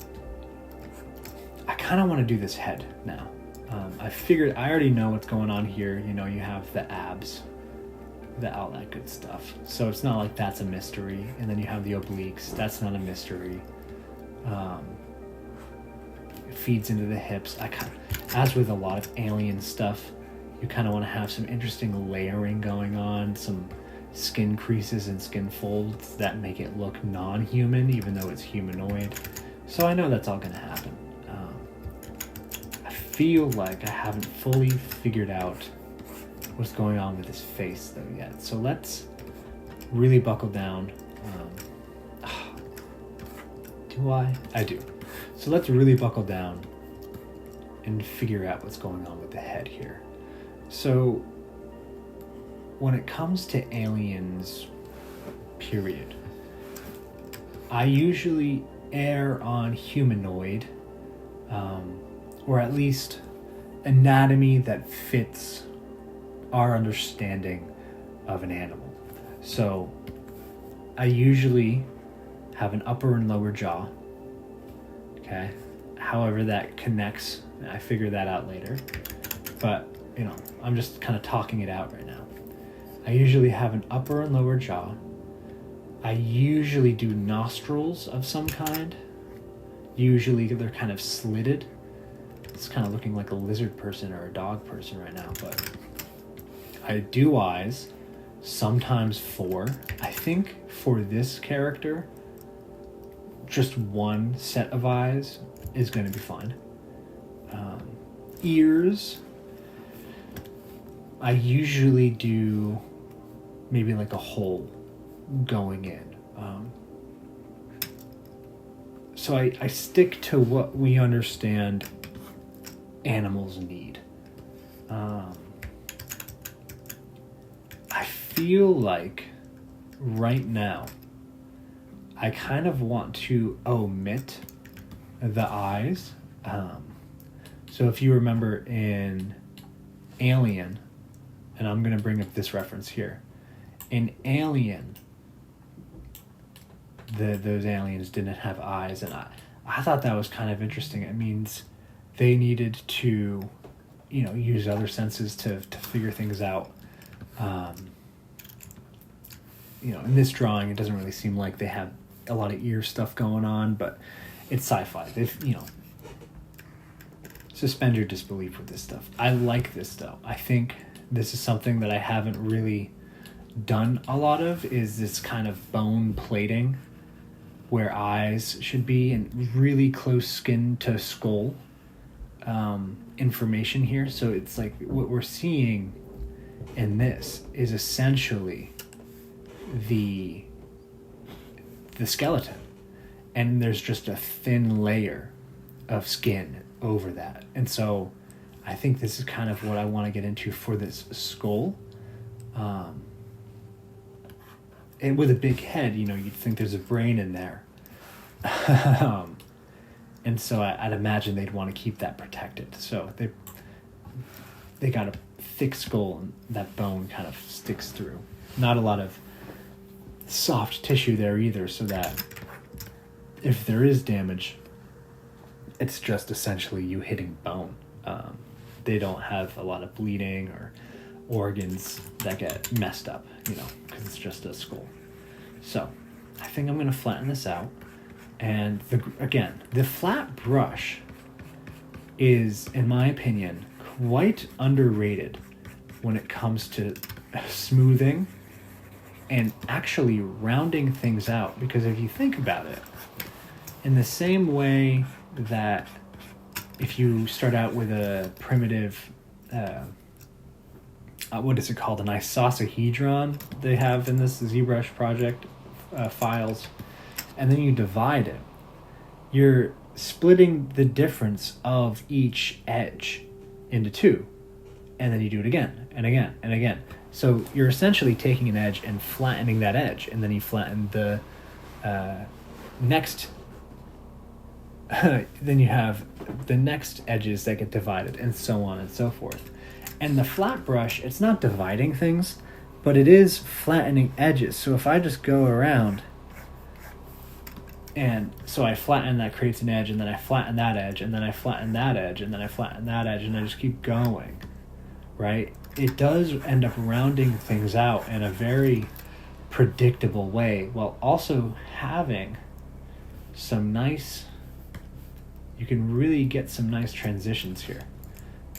I kind of want to do this head now. I figured I already know what's going on here. You have the abs, all that good stuff. So it's not like that's a mystery. And then you have the obliques. That's not a mystery. It feeds into the hips. As with a lot of alien stuff, you kind of want to have some interesting layering going on, some skin creases and skin folds that make it look non-human, even though it's humanoid. So I know that's all going to happen. I feel like I haven't fully figured out what's going on with his face though yet. So let's really buckle down. Do I? I do. So let's really buckle down and figure out what's going on with the head here. So when it comes to aliens, period, I usually err on humanoid, or at least anatomy that fits our understanding of an animal. So I usually have an upper and lower jaw. Okay. However that connects, I figure that out later. But, I'm just kind of talking it out right now. I usually have an upper and lower jaw. I usually do nostrils of some kind. Usually they're kind of slitted. It's kind of looking like a lizard person or a dog person right now, but I do eyes, sometimes 4. I think for this character, just 1 set of eyes is going to be fine. Ears, I usually do maybe like a hole going in. So I stick to what we understand animals need. I feel like right now I kind of want to omit the eyes. So if you remember in Alien, and I'm going to bring up this reference here. In Alien, those aliens didn't have eyes, and I thought that was kind of interesting. It means they needed to, use other senses to figure things out. In this drawing, it doesn't really seem like they have a lot of ear stuff going on, but it's sci-fi. They've, suspend your disbelief with this stuff. I like this though. I think this is something that I haven't really done a lot of, is this kind of bone plating where eyes should be and really close skin to skull information here. So it's like what we're seeing in this is essentially the skeleton, and there's just a thin layer of skin over that. And so I think this is kind of what I want to get into for this skull. And with a big head, you'd think there's a brain in there. And so I'd imagine they'd want to keep that protected. So they got a thick skull, and that bone kind of sticks through. Not a lot of soft tissue there either, so that if there is damage, it's just essentially you hitting bone. They don't have a lot of bleeding or organs that get messed up, because it's just a skull. So I think I'm going to flatten this out. And the flat brush is, in my opinion, quite underrated when it comes to smoothing and actually rounding things out. Because if you think about it, in the same way that if you start out with a primitive, what is it called? An isosahedron they have in this ZBrush project files, and then you divide it, you're splitting the difference of each edge into 2, and then you do it again and again and again. So you're essentially taking an edge and flattening that edge, and then you flatten the next then you have the next edges that get divided, and so on and so forth. And the flat brush, it's not dividing things, but it is flattening edges. So if I just go around, and so I flatten, that creates an edge, and then I flatten that edge, and then I flatten that edge, and then I flatten that edge, and I just keep going, right? It does end up rounding things out in a very predictable way, while also having some nice, you can really get some nice transitions here.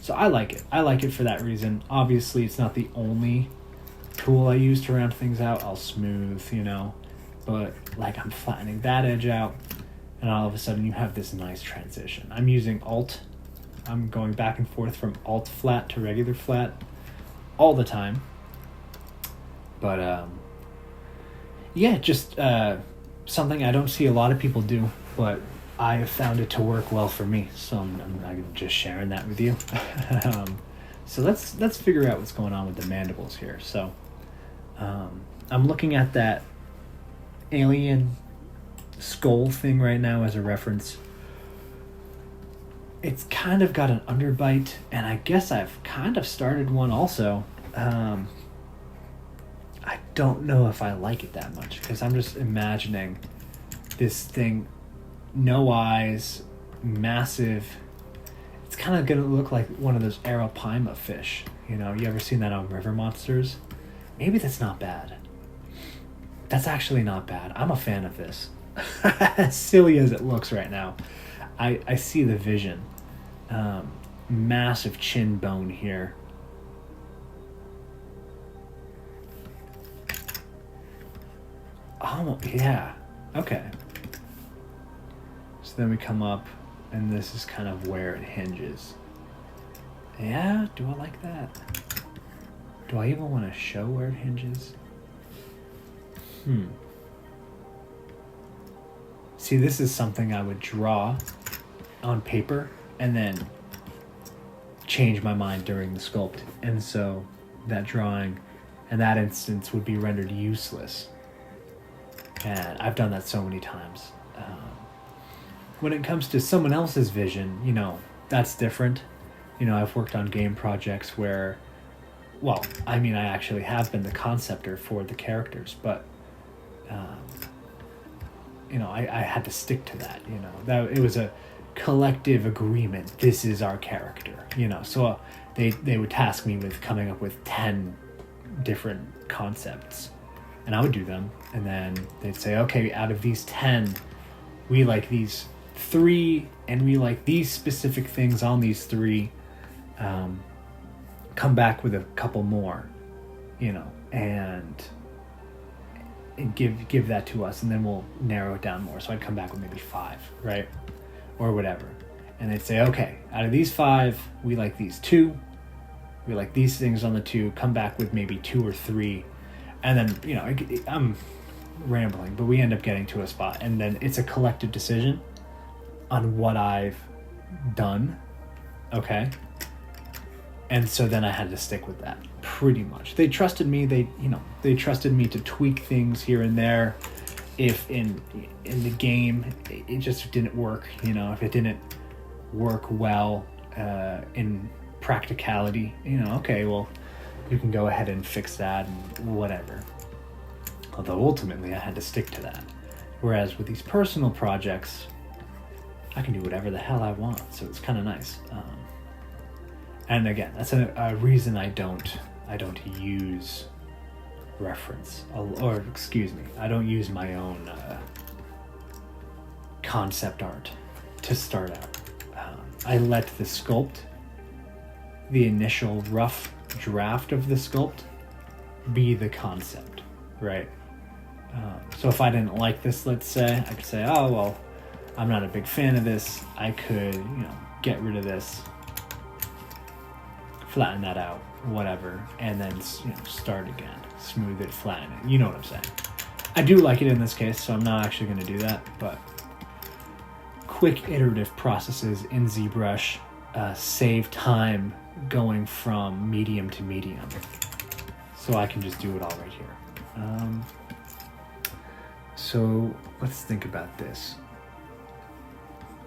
So I like it. I like it for that reason. Obviously, it's not the only tool I use to round things out. I'll smooth, but like I'm flattening that edge out, and all of a sudden you have this nice transition. I'm using Alt. I'm going back and forth from Alt flat to regular flat all the time. But just something I don't see a lot of people do, but I have found it to work well for me, so I'm just sharing that with you. So let's figure out what's going on with the mandibles here. So I'm looking at that alien skull thing right now as a reference. It's kind of got an underbite, and I guess I've kind of started one also. I don't know if I like it that much, because I'm just imagining this thing, no eyes, massive. It's kind of going to look like one of those Arapaima fish. You ever seen that on River Monsters? Maybe that's not bad. That's actually not bad. I'm a fan of this. As silly as it looks right now, I see the vision. Massive chin bone here. Oh, yeah. Okay. So then we come up, and this is kind of where it hinges. Yeah, do I like that? Do I even want to show where it hinges? See, this is something I would draw on paper and then change my mind during the sculpt. And so that drawing in that instance would be rendered useless. And I've done that so many times. When it comes to someone else's vision, that's different. I've worked on game projects where, I actually have been the conceptor for the characters, but I had to stick to that. That it was a collective agreement. This is our character. So they would task me with coming up with 10 different concepts, and I would do them, and then they'd say, okay, out of these 10, we like these 3, and we like these specific things on these 3. Come back with a couple more, and give that to us, and then we'll narrow it down more. So I'd come back with maybe 5, right? Or whatever. And they'd say, okay, out of these 5, we like these 2. We like these things on the 2. Come back with maybe 2 or 3. And then, I'm rambling, but we end up getting to a spot. And then it's a collective decision on what I've done. Okay? And so then I had to stick with that, pretty much. They trusted me. They trusted me to tweak things here and there. If in the game it just didn't work, if it didn't work well in practicality, okay, well, you can go ahead and fix that and whatever. Although ultimately I had to stick to that. Whereas with these personal projects, I can do whatever the hell I want, so it's kind of nice. And again, that's a reason I don't use reference, or excuse me, I don't use my own concept art to start out. I let the sculpt, the initial rough draft of the sculpt, be the concept, right? So if I didn't like this, let's say, I could say, oh, well, I'm not a big fan of this. I could, get rid of this, flatten that out, whatever, and then, start again, smooth it, flatten it. You know what I'm saying? I do like it in this case, so I'm not actually going to do that, but quick iterative processes in ZBrush save time going from medium to medium. So I can just do it all right here. So let's think about this.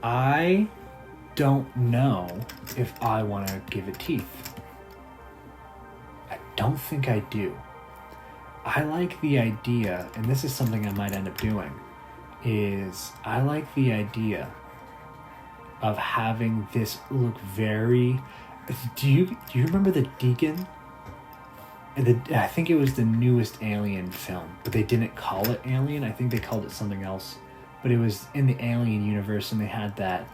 I don't know if I want to give it teeth. I don't think I do. I like the idea, and this is something I might end up doing, is I like the idea of having this look very... Do you remember the Deacon? I think it was the newest Alien film, but they didn't call it Alien. I think they called it something else. But it was in the Alien universe, and they had that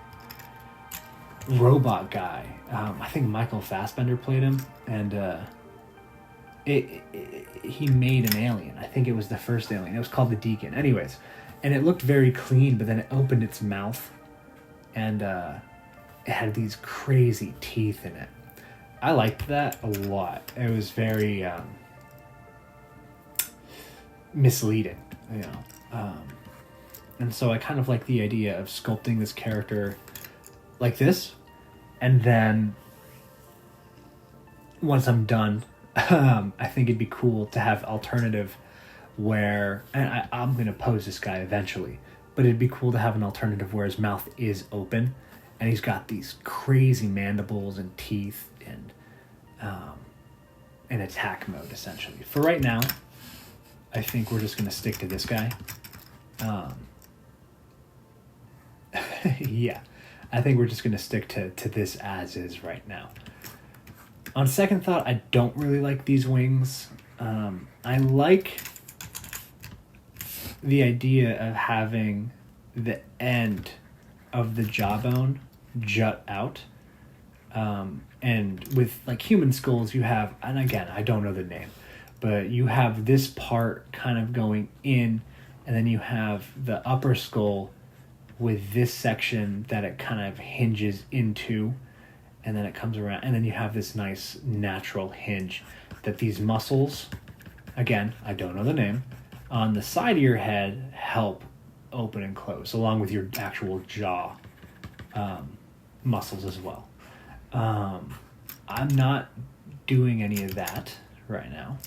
robot guy. I think Michael Fassbender played him, and he made an alien. I think it was the first alien. It was called the Deacon. Anyways, and it looked very clean, but then it opened its mouth, and it had these crazy teeth in it. I liked that a lot. It was very misleading, you know. And so I kind of like the idea of sculpting this character like this, and then once I'm done, I think it'd be cool to have alternative where, and I'm going to pose this guy eventually, but it'd be cool to have an alternative where his mouth is open and he's got these crazy mandibles and teeth and in attack mode, essentially. For right now, I think we're just going to stick to this guy. Yeah, I think we're just going to stick to this as is right now. On second thought, I don't really like these wings. I like the idea of having the end of the jawbone jut out. And with like human skulls, you have, and again, I don't know the name, but you have this part kind of going in, and then you have the upper skull with this section that it kind of hinges into, and then it comes around, and then you have this nice natural hinge that these muscles, again, I don't know the name, on the side of your head help open and close, along with your actual jaw muscles as well. I'm not doing any of that right now.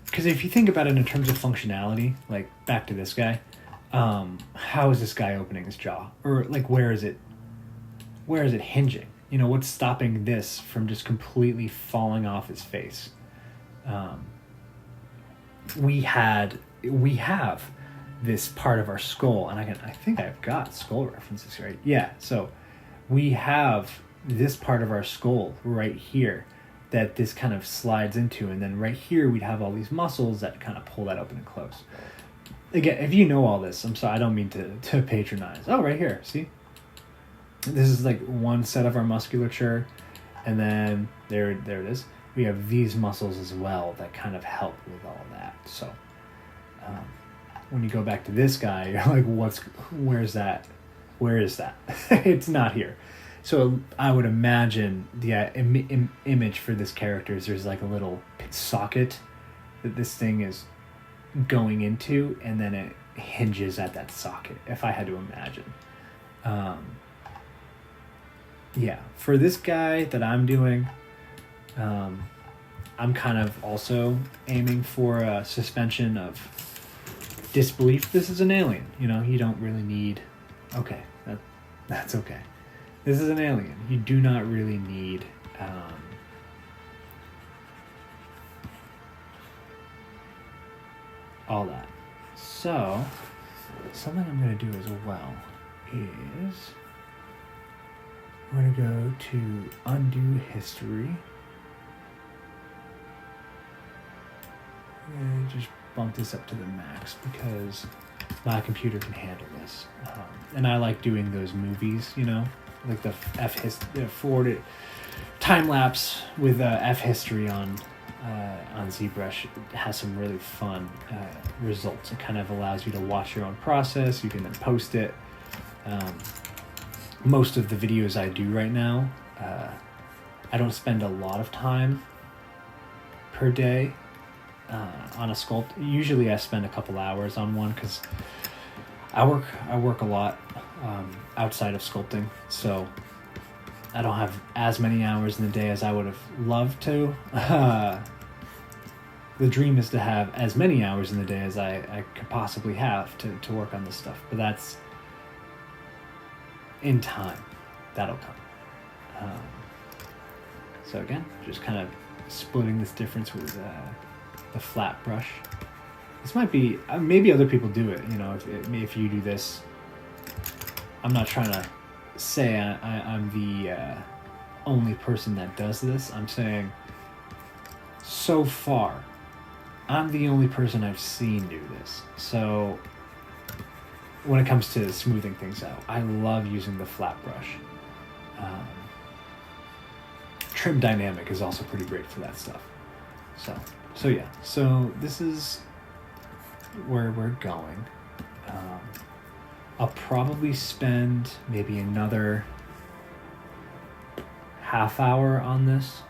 Because if you think about it in terms of functionality, like back to this guy, how is this guy opening his jaw? Or like where is it hinging? You know, what's stopping this from just completely falling off his face? We have this part of our skull, and I think I've got skull references right. Yeah, so we have this part of our skull right here that this kind of slides into, and then right here we'd have all these muscles that kind of pull that open and close. Again, if you know all this, I'm sorry, I don't mean to patronize. Oh, right here, see? This is like one set of our musculature, and then there it is. We have these muscles as well that kind of help with all that. So when you go back to this guy, you're like, where's that? Where is that? It's not here. So I would imagine the image for this character is there's like a little socket that this thing is going into, and then it hinges at that socket, if I had to imagine. Yeah, for this guy that I'm doing, I'm kind of also aiming for a suspension of disbelief. This is an alien, you know, you don't really need... Okay, that's okay. This is an alien. You do not really need all that. So, something I'm going to do as well is we're going to go to undo history. And just bump this up to the max because my computer can handle this. And I like doing those movies, you know, like the forward time lapse with F history on ZBrush. It has some really fun results. It kind of allows you to watch your own process. You can then post it. Most of the videos I do right now, I don't spend a lot of time per day on a sculpt. Usually I spend a couple hours on one because I work a lot. outside of sculpting, so I don't have as many hours in the day as I would have loved to. The dream is to have as many hours in the day as I could possibly have to work on this stuff, but that's in time. That'll come. So again, just kind of splitting this difference with the flat brush. This might be, maybe other people do it, you know, if you do this. I'm not trying to say I'm the only person that does this. I'm saying so far, I'm the only person I've seen do this. So when it comes to smoothing things out, I love using the flat brush. Trim dynamic is also pretty great for that stuff. So yeah, so this is where we're going. I'll probably spend maybe another half hour on this.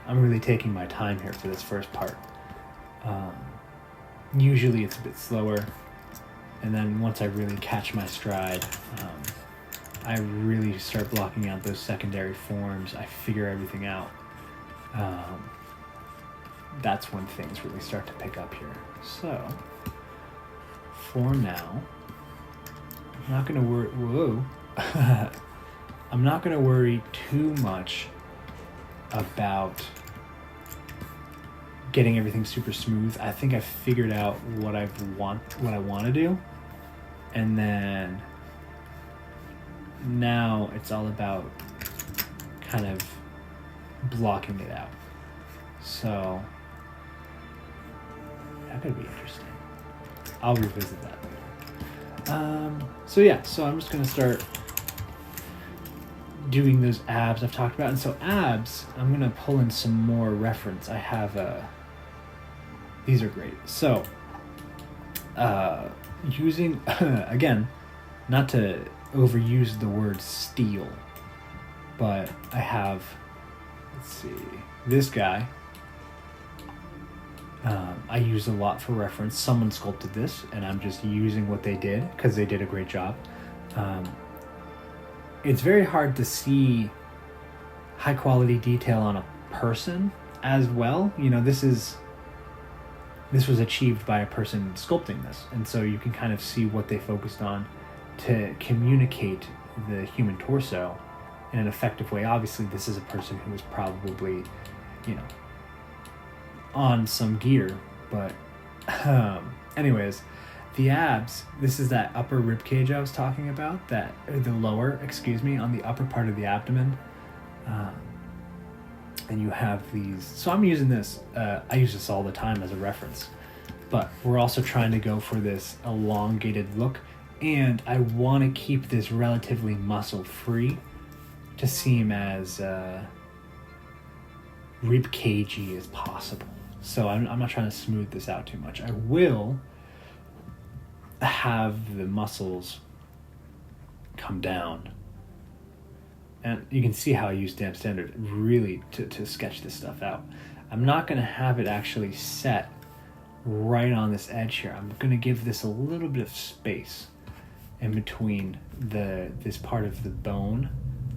I'm really taking my time here for this first part. Usually it's a bit slower, and then once I really catch my stride, I really start blocking out those secondary forms. I figure everything out. That's when things really start to pick up here. So, for now, I'm not going to worry. Whoa. I'm not going to worry too much about getting everything super smooth. I think I've figured out what I want to do, and then now it's all about kind of blocking it out. So that could be interesting. I'll revisit that later. So yeah, so I'm just gonna start doing those abs I've talked about. And so abs, I'm gonna pull in some more reference. I have these are great. So using again, not to overuse the word steel, but I have, let's see, this guy I use a lot for reference. Someone sculpted this and I'm just using what they did because they did a great job. It's very hard to see high quality detail on a person as well. You know, this was achieved by a person sculpting this, and so you can kind of see what they focused on to communicate the human torso in an effective way. Obviously, this is a person who was probably, you know, on some gear, but anyways, the abs, this is that upper rib cage I was talking about, the lower, on the upper part of the abdomen. And you have these, so I'm using this, I use this all the time as a reference, but we're also trying to go for this elongated look, and I want to keep this relatively muscle free to seem as rib cagey as possible. So I'm not trying to smooth this out too much. I will have the muscles come down, and you can see how I use Damp Standard really to sketch this stuff out. I'm not going to have it actually set right on this edge here. I'm going to give this a little bit of space in between this part of the bone,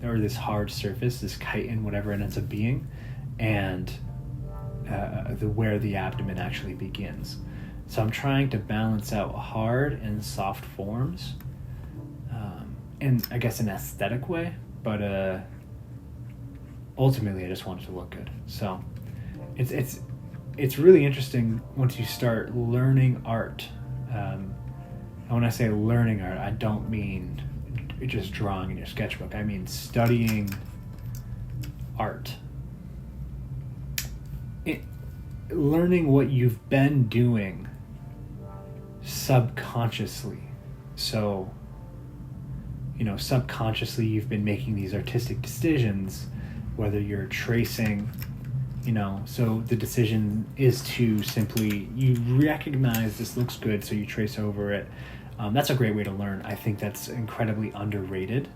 or this hard surface, this chitin, whatever it ends up being, and where the abdomen actually begins. So I'm trying to balance out hard and soft forms in, I guess, an aesthetic way, but ultimately I just want it to look good. So it's really interesting once you start learning art. And when I say learning art, I don't mean just drawing in your sketchbook. I mean studying art. Learning what you've been doing subconsciously. So, you know, subconsciously you've been making these artistic decisions, whether you're tracing, you know, so the decision is to simply, you recognize this looks good, so you trace over it. That's a great way to learn. I think that's incredibly underrated.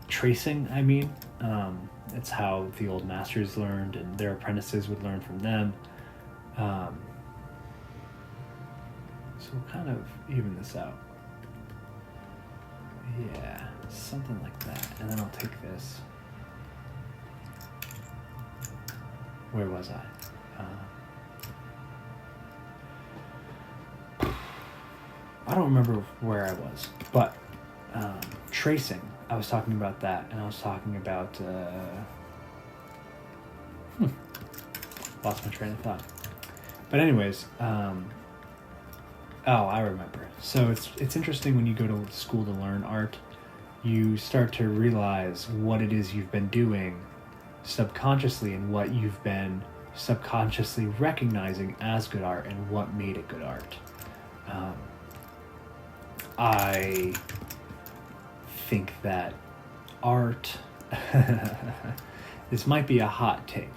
Tracing, I mean. It's how the old masters learned, and their apprentices would learn from them. So we'll kind of even this out. Yeah, something like that. And then I'll take this. Where was I? I don't remember where I was, but tracing. I was talking about that, and I was talking about. Lost my train of thought. But anyways, oh, I remember. So it's interesting when you go to school to learn art, you start to realize what it is you've been doing subconsciously and what you've been subconsciously recognizing as good art and what made it good art. I think that art, this might be a hot take,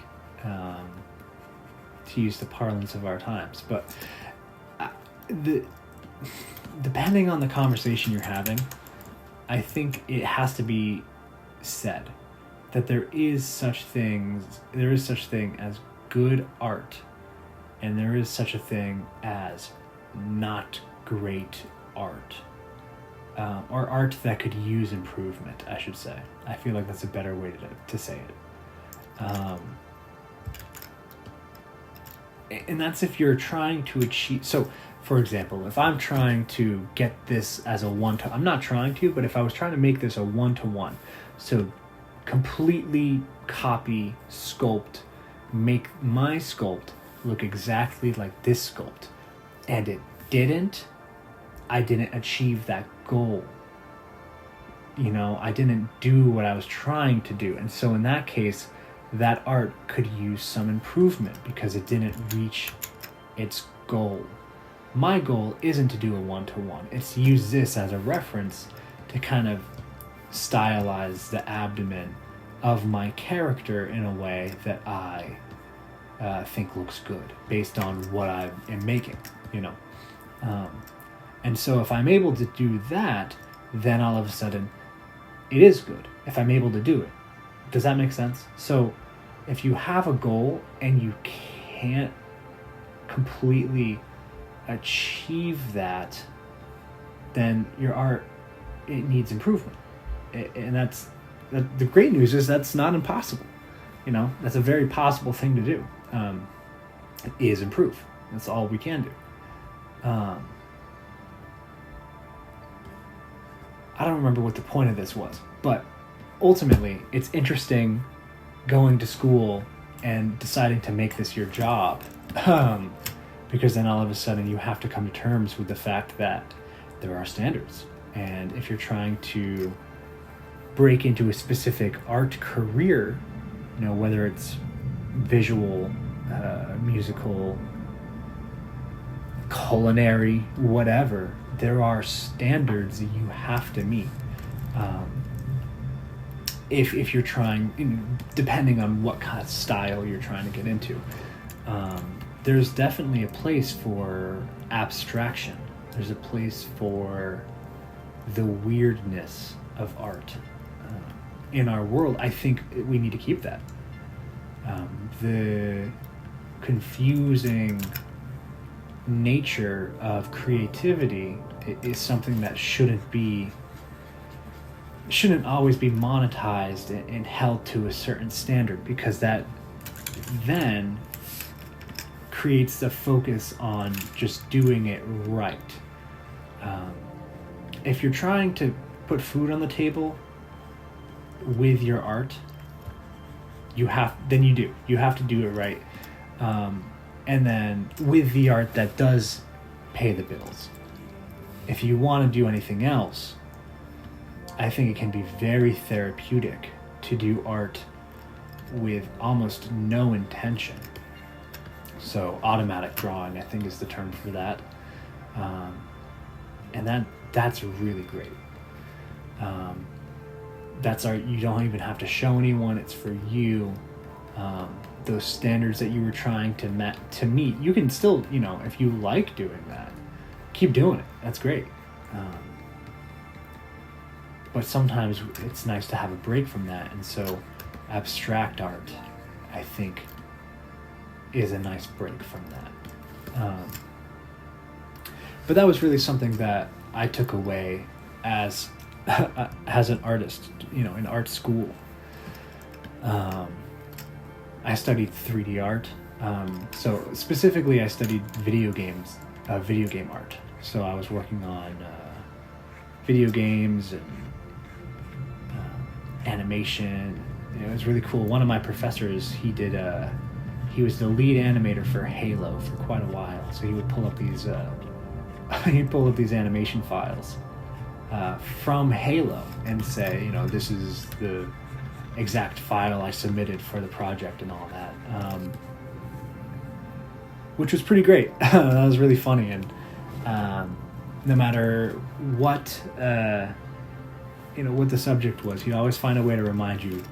to use the parlance of our times, but depending on the conversation you're having, I think it has to be said that there is such thing as good art, and there is such a thing as not great art, or art that could use improvement, I should say. I feel like that's a better way to say it. And that's if you're trying to achieve. So, for example, if I'm trying to get this as a one-to, I'm not trying to, but if I was trying to make this a one-to-one, so completely copy Sculpt, make my Sculpt look exactly like this Sculpt, and it didn't, I didn't achieve that goal. You know, I didn't do what I was trying to do. And so in that case, that art could use some improvement because it didn't reach its goal. My goal isn't to do a one-to-one. It's to use this as a reference to kind of stylize the abdomen of my character in a way that I think looks good based on what I am making, you know. And so if I'm able to do that, then all of a sudden it is good if I'm able to do it. Does that make sense? So if you have a goal and you can't completely achieve that, then your art, it needs improvement. And that's the great news is that's not impossible. You know, that's a very possible thing to do. Is improve. That's all we can do. I don't remember what the point of this was, but ultimately it's interesting going to school and deciding to make this your job, because then all of a sudden you have to come to terms with the fact that there are standards, and if you're trying to break into a specific art career, you know, whether it's visual, musical, culinary, whatever, there are standards that you have to meet. If you're trying, depending on what kind of style you're trying to get into, there's definitely a place for abstraction. There's a place for the weirdness of art. In our world, I think we need to keep that. The confusing nature of creativity is something that shouldn't always be monetized and held to a certain standard, because that then creates the focus on just doing it right. If you're trying to put food on the table with your art, you have to do it right. And then with the art that does pay the bills. If you want to do anything else, I think it can be very therapeutic to do art with almost no intention. So automatic drawing, I think, is the term for that. And that's really great. That's art you don't even have to show anyone. It's for you. Those standards that you were trying to meet, you can still, you know, if you like doing that, keep doing it. That's great. But sometimes it's nice to have a break from that, and so abstract art, I think, is a nice break from that. But that was really something that I took away as as an artist, in art school. I studied 3D art. So specifically, I studied video game art. So I was working on video games and animation. It was really cool. One of my professors, he was the lead animator for Halo for quite a while. So he would pull up these animation files from Halo and say, this is the exact file I submitted for the project and all that, which was pretty great. That was really funny, and no matter what what the subject was, he'd always find a way to remind you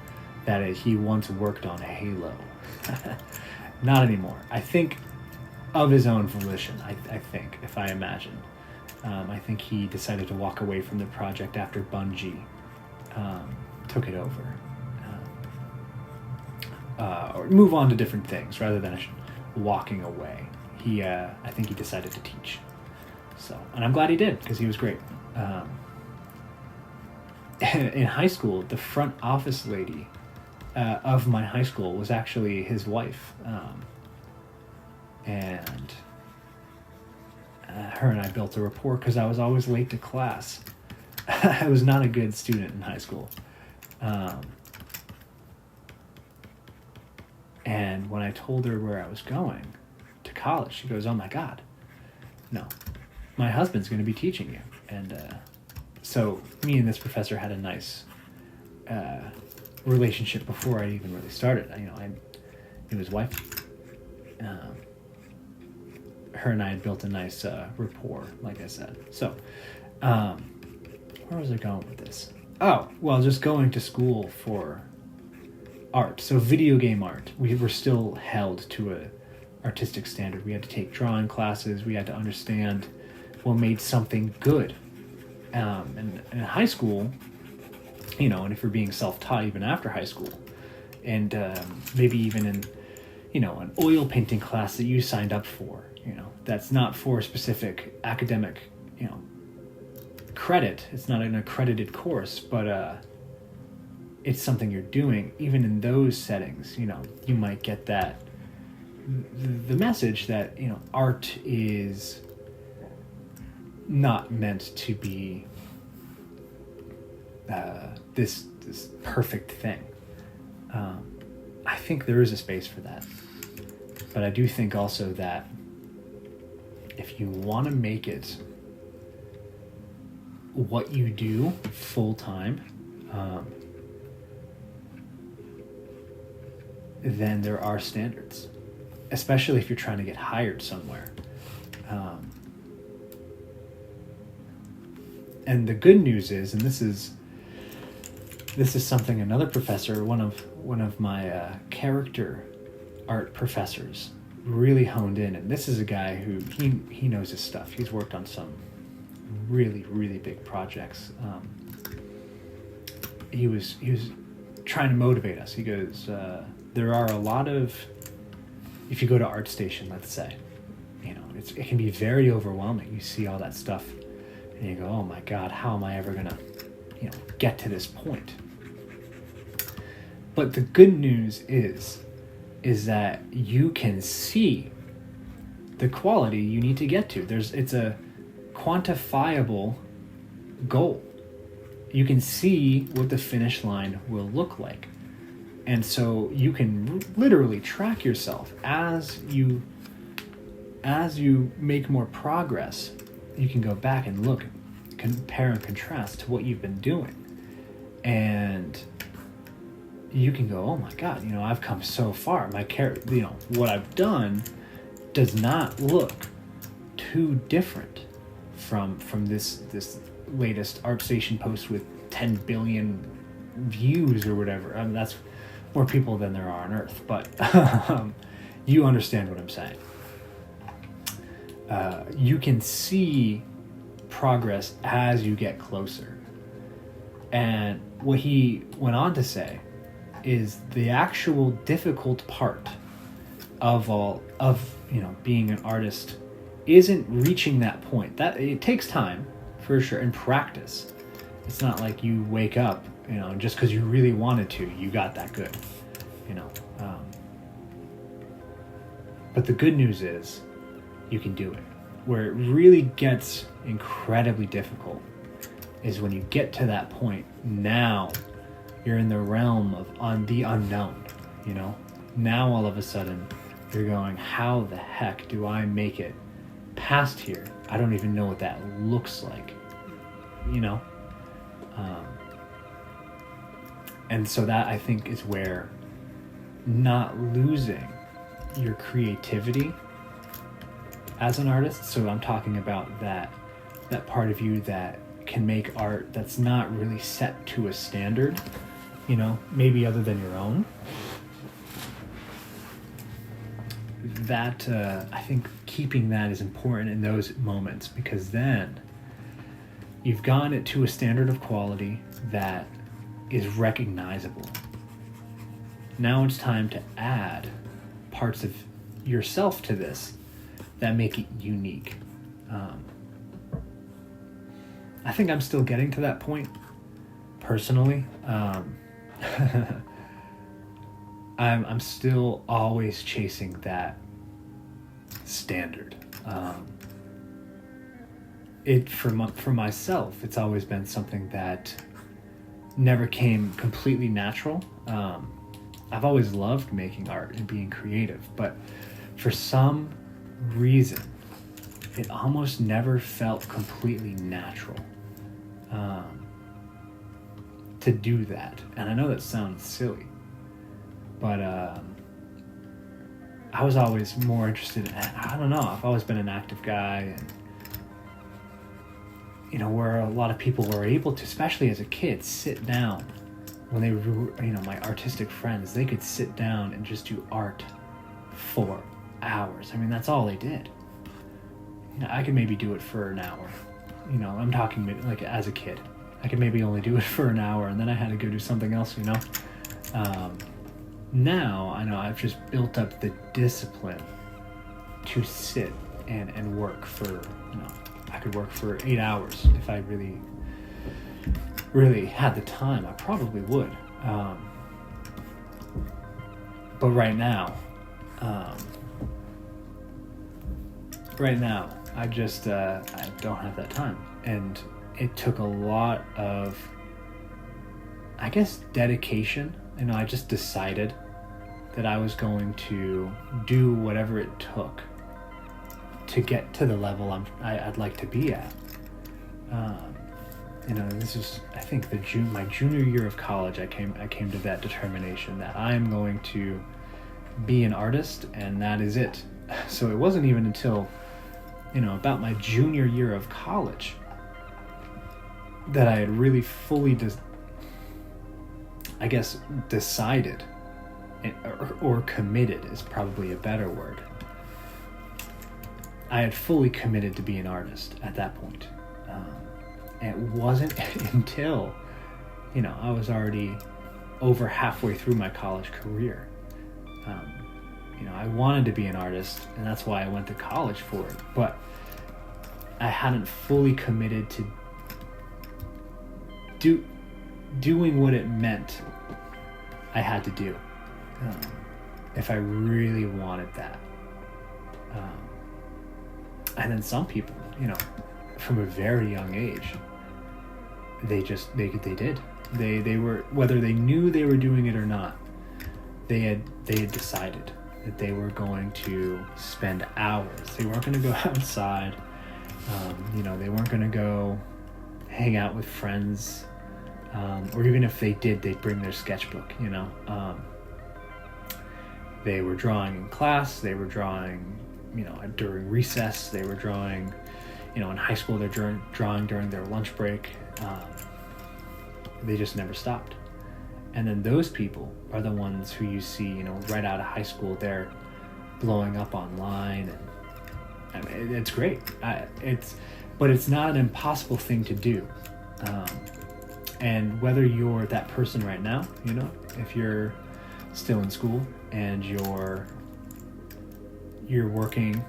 that he once worked on Halo. Not anymore. I think of his own volition. I think, if I imagine, I think he decided to walk away from the project after Bungie took it over. Or move on to different things rather than walking away. I think he decided to teach. So, and I'm glad he did, because he was great. In high school, the front office lady of my high school was actually his wife, and her and I built a rapport because I was always late to class. I was not a good student in high school. And when I told her where I was going to college, she goes, "Oh my God, no, my husband's going to be teaching you." And so me and this professor had a nice relationship before I even really started. I knew his wife. Her and I had built a nice rapport, like I said. So where was I going with this? Oh, well, just going to school for art. So video game art, we were still held to a artistic standard. We had to take drawing classes. We had to understand what made something good. And in high school, and if you're being self-taught even after high school, and maybe even in, an oil painting class that you signed up for, that's not for a specific academic, credit. It's not an accredited course, but it's something you're doing. Even in those settings, you might get the message that, art is not meant to be this perfect thing. I think there is a space for that, but I do think also that if you want to make it what you do full time, then there are standards, especially if you're trying to get hired somewhere. And the good news is, and this is something another professor, one of my character art professors, really honed in. And this is a guy who he knows his stuff. He's worked on some really, really big projects. He was trying to motivate us. He goes, there are a lot of, if you go to ArtStation, let's say, it can be very overwhelming. You see all that stuff and you go, oh my God, how am I ever gonna, get to this point? But the good news is that you can see the quality you need to get to. It's a quantifiable goal. You can see what the finish line will look like. And so you can literally track yourself as you make more progress. You can go back and look, compare and contrast to what you've been doing. And you can go, oh my God, I've come so far. My what I've done does not look too different from this latest ArtStation post with 10 billion views or whatever. I mean, that's more people than there are on Earth, but you understand what I'm saying. You can see progress as you get closer. And what he went on to say is the actual difficult part of being an artist isn't reaching that point. That it takes time for sure, and practice, It's not like you wake up, you know, and just because you really wanted to, you got that good, you know. But the good news is you can do it. Where it really gets incredibly difficult is when you get to that point. Now you're in the realm of the unknown, you know. Now all of a sudden you're going, how the heck do I make it past here? I don't even know what that looks like, you know. And so that, I think, is where not losing your creativity as an artist. So I'm talking about that part of you that can make art that's not really set to a standard, you know, maybe other than your own. That I think keeping that is important in those moments, because then you've gotten it to a standard of quality that is recognizable. Now it's time to add parts of yourself to this that make it unique. I think I'm still getting to that point personally. I'm still always chasing that standard. For myself, it's always been something that never came completely natural. I've always loved making art and being creative, but for some reason, it almost never felt completely natural to do that. And I know that sounds silly, but I was always more interested in, I don't know, I've always been an active guy, and you know, where a lot of people were able to, especially as a kid, sit down when they were, you know, my artistic friends, they could sit down and just do art for hours. I mean, that's all they did. You know, I could maybe do it for an hour. You know, I'm talking like as a kid. I could maybe only do it for an hour, and then I had to go do something else, you know. Now, I know I've just built up the discipline to sit and work for, you know, I could work for 8 hours if I really had the time. I probably would. But right now, I just I don't have that time, and it took a lot of, I guess, dedication. You know, I just decided that I was going to do whatever it took to get to the level I'd like to be at. You know, this is, I think, my junior year of college. I came to that determination that I am going to be an artist, and that is it. So it wasn't even until, you know, about my junior year of college that I had really fully decided, or committed is probably a better word. I had fully committed to be an artist at that point. And it wasn't until, you know, I was already over halfway through my college career. You know, I wanted to be an artist, and that's why I went to college for it. But I hadn't fully committed to doing what it meant I had to do if I really wanted that. And then some people, you know, from a very young age, they did. They were, whether they knew they were doing it or not, they had decided that they were going to spend hours. They weren't going to go outside. You know, they weren't going to go hang out with friends. Or even if they did, they'd bring their sketchbook, you know. They were drawing in class. They were drawing, you know, during recess. They were drawing, you know, in high school. They're drawing during their lunch break. They just never stopped. And then those people are the ones who you see, you know, right out of high school. They're blowing up online, and I mean, it's great. But it's not an impossible thing to do. And whether you're that person right now, you know, if you're still in school and you're working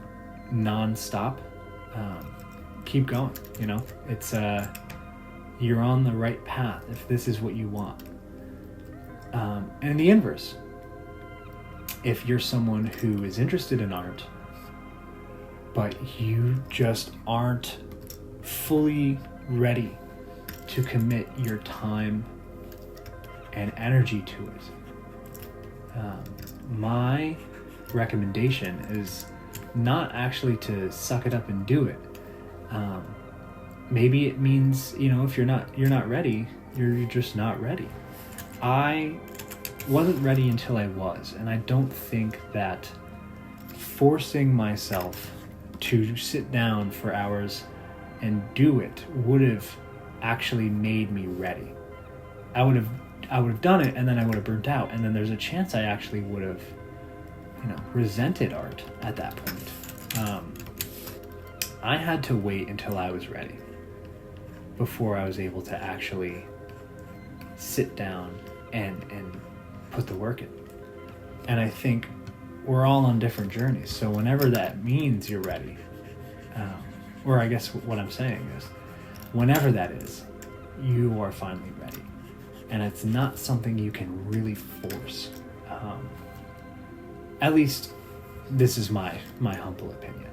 non-stop, keep going. You know, it's you're on the right path if this is what you want. And the inverse, if you're someone who is interested in art, but you just aren't fully ready to commit your time and energy to it, my recommendation is not actually to suck it up and do it. Maybe it means, if you're not ready, you're just not ready. I wasn't ready until I was, and I don't think that forcing myself to sit down for hours and do it would have actually made me ready. I would have done it, and then I would have burnt out, and then there's a chance I actually would have resented art at that point. I had to wait until I was ready before I was able to actually sit down and put the work in. And I think we're all on different journeys, so whenever that means you're ready, or I guess what I'm saying is, whenever that is, you are finally ready. And it's not something you can really force. At least this is my humble opinion.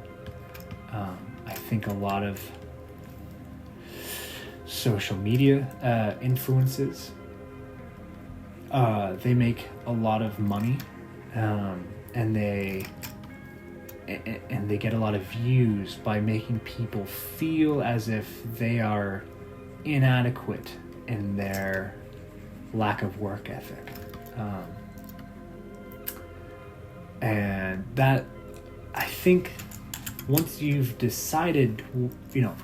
I think a lot of social media influences, they make a lot of money, and they get a lot of views by making people feel as if they are inadequate in their lack of work ethic. And that, I think, once you've decided,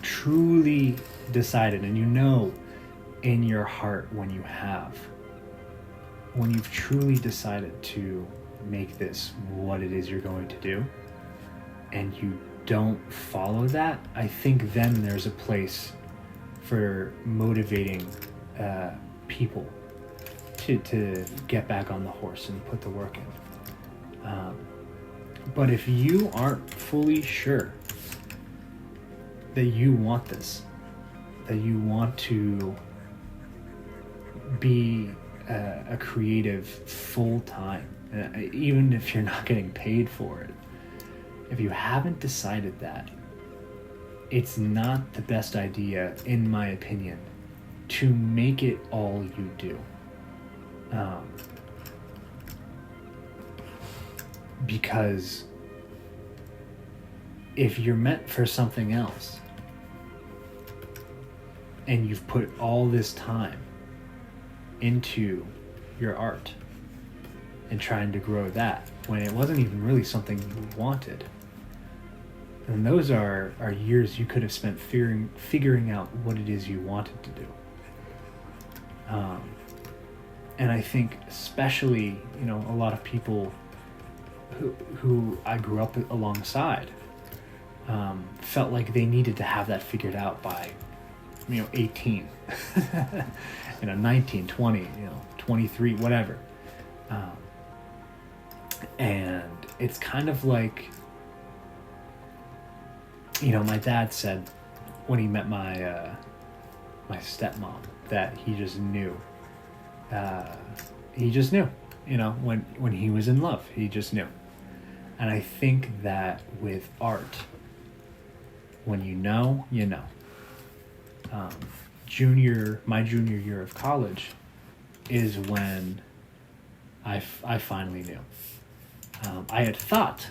truly decided, and in your heart when you've truly decided to make this what it is you're going to do, and you don't follow that, I think then there's a place for motivating people to get back on the horse and put the work in. But if you aren't fully sure that you want this, that you want to be a creative full time, even if you're not getting paid for it, if you haven't decided that, it's not the best idea, in my opinion, to make it all you do. Because if you're meant for something else, and you've put all this time into your art and trying to grow that when it wasn't even really something you wanted, and those are years you could have spent figuring out what it is you wanted to do. And I think especially, a lot of people who I grew up alongside felt like they needed to have that figured out by 18 19, 20, 23, whatever. And it's kind of like, my dad said when he met my stepmom that he just knew. When he was in love, he just knew. And I think that with art, when you know. My junior year of college is when I finally knew. I had thought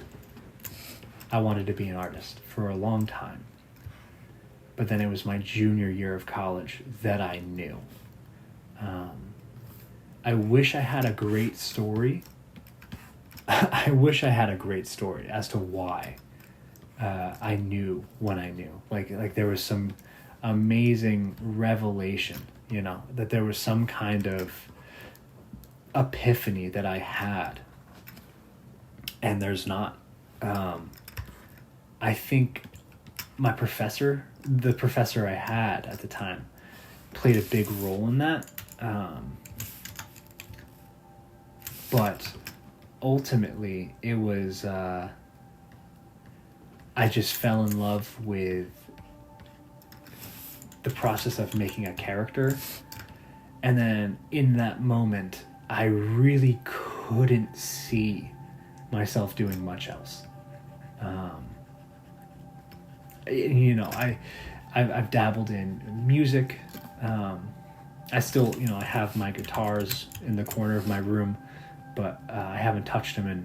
I wanted to be an artist for a long time, but then it was my junior year of college that I knew. I wish I had a great story. I wish I had a great story as to why I knew when I knew. Like there was some amazing revelation, that there was some kind of epiphany that I had. And there's not. I think the professor I had at the time, played a big role in that. But ultimately, it was, I just fell in love with the process of making a character. And then in that moment, I really couldn't see myself doing much else. I've dabbled in music. I still, I have my guitars in the corner of my room, but I haven't touched them in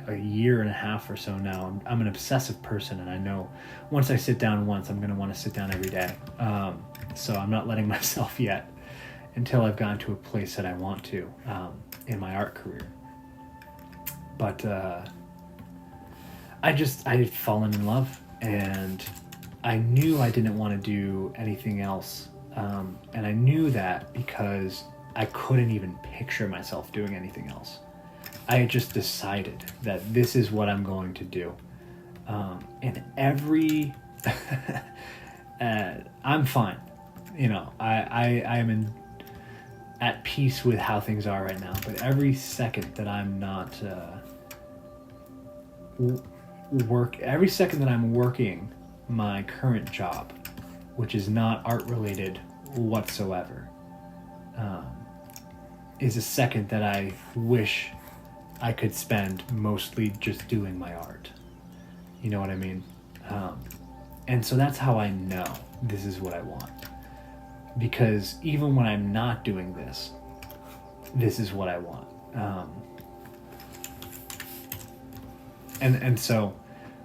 a year and a half or so now. I'm an obsessive person, and I know once I sit down once, I'm going to want to sit down every day. So I'm not letting myself yet until I've gotten to a place that I want to in my art career. But I had fallen in love, and I knew I didn't want to do anything else. And I knew that because I couldn't even picture myself doing anything else. I had just decided that this is what I'm going to do. And every... I'm fine. I am at peace with how things are right now. But every second that I'm not... every second that I'm working my current job, which is not art related whatsoever, is a second that I wish I could spend mostly just doing my art. You know what I mean? And so that's how I know this is what I want. Because even when I'm not doing this, this is what I want. And so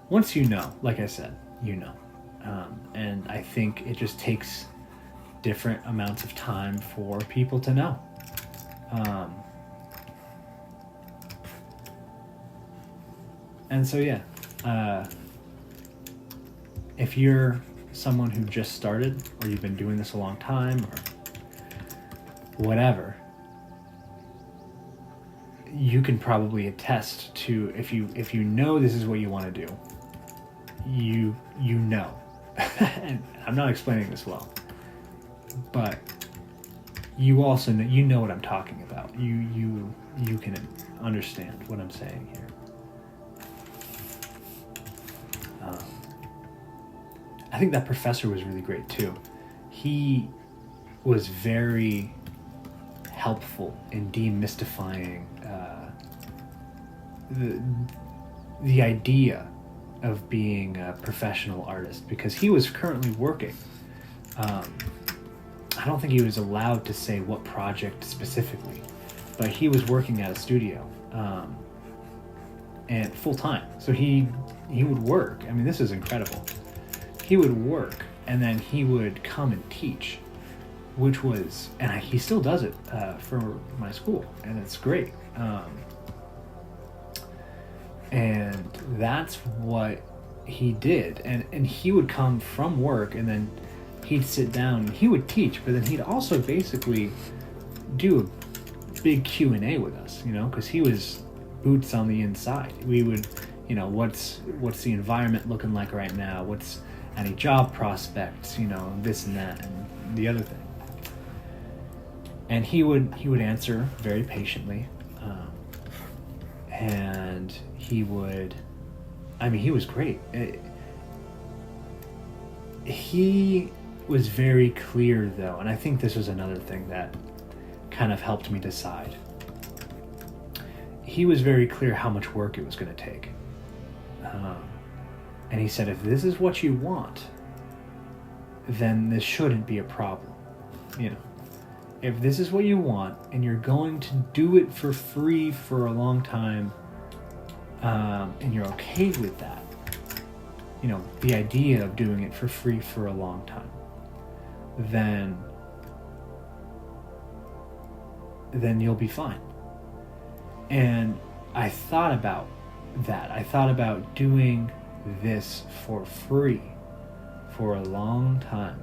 once you know, like I said, you know. And I think it just takes different amounts of time for people to know. And so, yeah, if you're someone who just started, or you've been doing this a long time, or whatever, you can probably attest to, if you know this is what you want to do, you know. And I'm not explaining this well, but you also know, you know what I'm talking about. You can understand what I'm saying here. I think that professor was really great too. He was very helpful in demystifying the idea of being a professional artist, because he was currently working. I don't think he was allowed to say what project specifically, but he was working at a studio and full time. So he would work. I mean, this is incredible. He would work, and then he would come and teach, which was, and he still does it for my school, and it's great. And that's what he did. And he would come from work, and then he'd sit down, he would teach, but then he'd also basically do a big Q&A with us, because he was boots on the inside. We would, what's the environment looking like right now? What's any job prospects, this and that and the other thing. And he would answer very patiently. And he was great. He was very clear, though, and I think this was another thing that kind of helped me decide. He was very clear how much work it was going to take. And he said, if this is what you want, then this shouldn't be a problem. If this is what you want and you're going to do it for free for a long time, and you're okay with that, the idea of doing it for free for a long time, then you'll be fine. And I thought about that. I thought about doing this for free for a long time.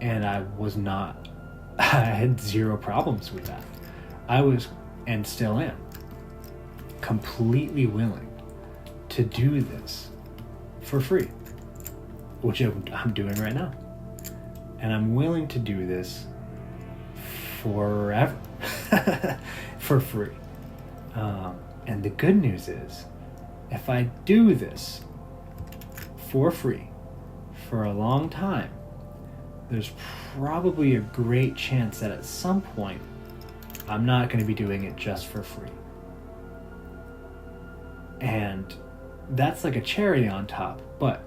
And I had zero problems with that. I was, and still am, completely willing to do this for free, which I'm doing right now. And I'm willing to do this forever for free. And the good news is, if I do this for free for a long time, there's probably a great chance that at some point I'm not going to be doing it just for free. And that's like a cherry on top. But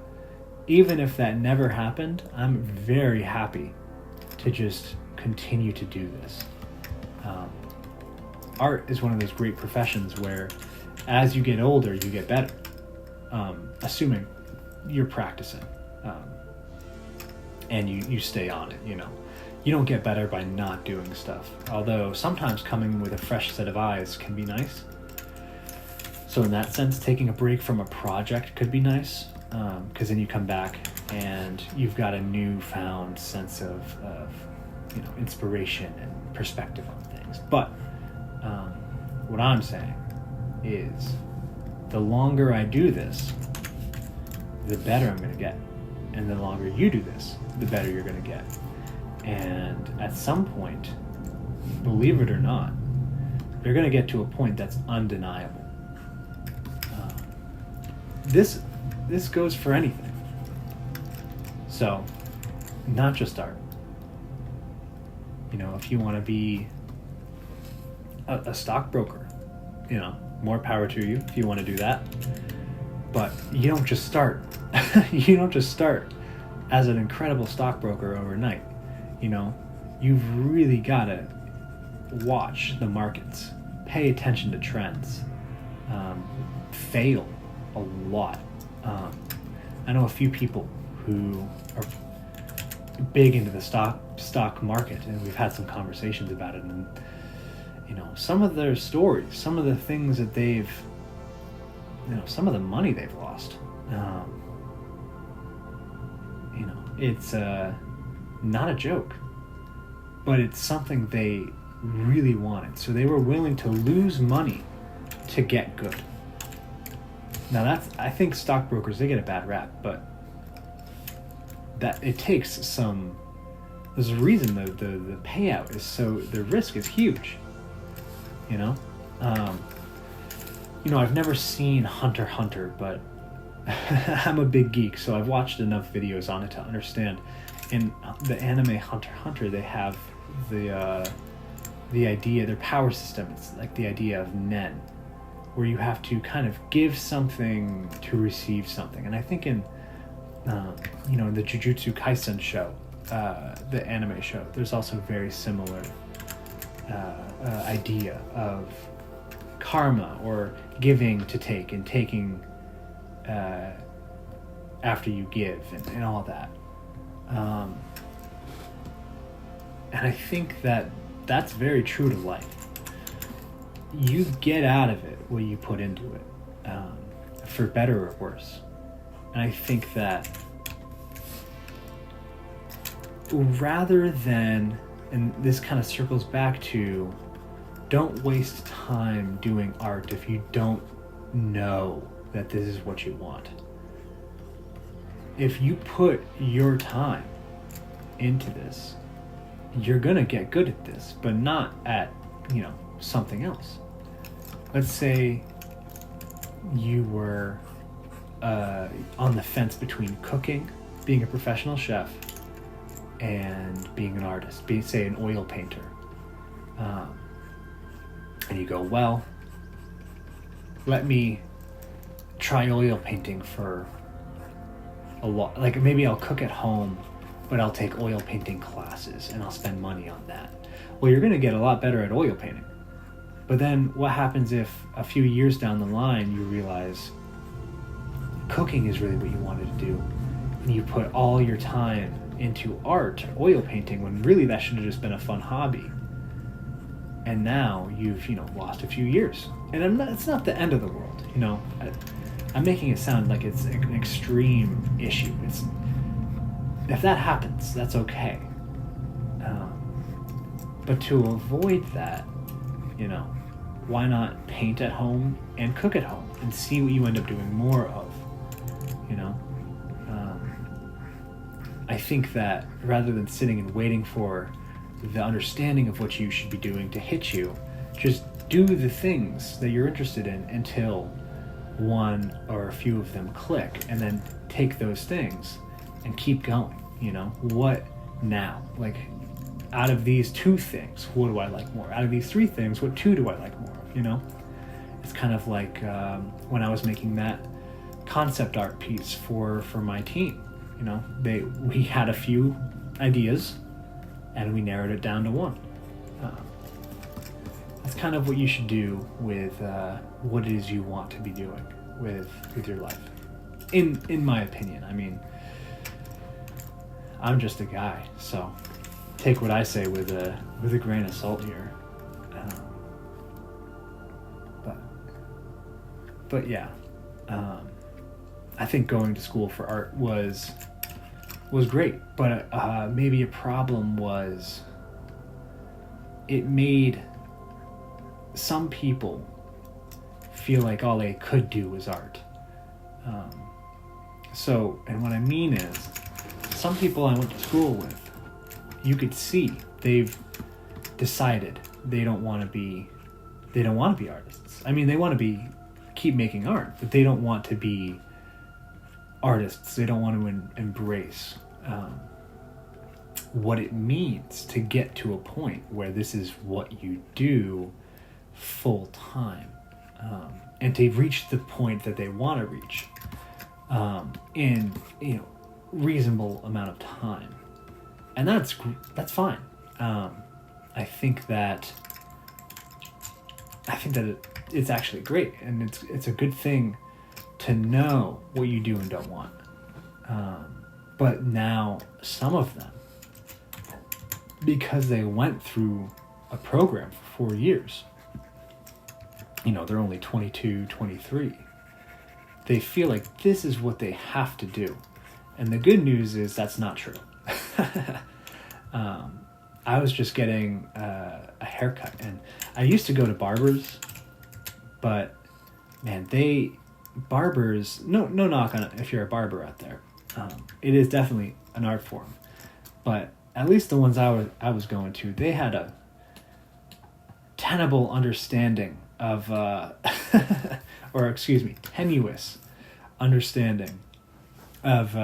even if that never happened, I'm very happy to just continue to do this. Art is one of those great professions where as you get older, you get better, assuming you're practicing, and you stay on it. You don't get better by not doing stuff, although sometimes coming with a fresh set of eyes can be nice. So in that sense, taking a break from a project could be nice, because then you come back and you've got a newfound sense of inspiration and perspective on things. But what I'm saying is, the longer I do this, the better I'm going to get. And the longer you do this, the better you're going to get. And at some point, believe it or not, you're going to get to a point that's undeniable. This goes for anything. So, not just art. If you want to be a stockbroker, more power to you if you want to do that. But you don't just start. You don't just start as an incredible stockbroker overnight. You've really got to watch the markets, pay attention to trends, fail a lot. I know a few people who are big into the stock market, and we've had some conversations about it, and some of their stories, some of the things that they've, some of the money they've lost, it's not a joke, but it's something they really wanted, so they were willing to lose money to get good. Now I think stockbrokers, they get a bad rap, but that it takes some, there's a reason the payout is so, the risk is huge. I've never seen Hunter x Hunter, but I'm a big geek, so I've watched enough videos on it to understand. In the anime Hunter x Hunter, they have the idea, their power system, it's like the idea of Nen, where you have to kind of give something to receive something. And I think in the Jujutsu Kaisen show, the anime show, there's also a very similar idea of karma, or giving to take, and taking after you give, and all that. And I think that's very true to life. You get out of it what you put into it, for better or worse. And I think that rather than, and this kind of circles back to, don't waste time doing art if you don't know that this is what you want. If you put your time into this, you're gonna get good at this, but not at, something else. Let's say you were on the fence between cooking, being a professional chef, and being an artist, being, say, an oil painter. And you go, well, let me try oil painting for a lot. Like, maybe I'll cook at home, but I'll take oil painting classes and I'll spend money on that. Well, you're going to get a lot better at oil painting. But then what happens if a few years down the line you realize cooking is really what you wanted to do, and you put all your time into art, oil painting, when really that should have just been a fun hobby? And now you've, lost a few years. And it's not the end of the world, I'm making it sound like it's an extreme issue. If that happens, that's okay. But to avoid that, why not paint at home and cook at home and see what you end up doing more of, I think that rather than sitting and waiting for the understanding of what you should be doing to hit you, just do the things that you're interested in until one or a few of them click, and then take those things and keep going. What now? Like, out of these two things, what do I like more? Out of these three things, what two do I like more? It's kind of like when I was making that concept art piece for my team. We had a few ideas and we narrowed it down to one. That's kind of what you should do with what it is you want to be doing with your life, in my opinion. I mean, I'm just a guy, so take what I say with a grain of salt here. But yeah, I think going to school for art was great, but maybe a problem was it made some people feel like all they could do was art. And what I mean is, some people I went to school with, you could see they've decided they don't want to be artists. I mean, they want to keep making art, but they don't want to be artists. They don't want to embrace what it means to get to a point where this is what you do full time, and to reach the point that they want to reach in reasonable amount of time, and that's fine. I think that it's actually great, and it's a good thing to know what you do and don't want. But now some of them, because they went through a program for 4 years, they're only 22, 23. They feel like this is what they have to do. And the good news is that's not true. I was just getting a haircut, and I used to go to barbers, but man, barbers, no knock on it if you're a barber out there. It is definitely an art form, but at least the ones I was going to, they had a tenable understanding of, tenuous understanding of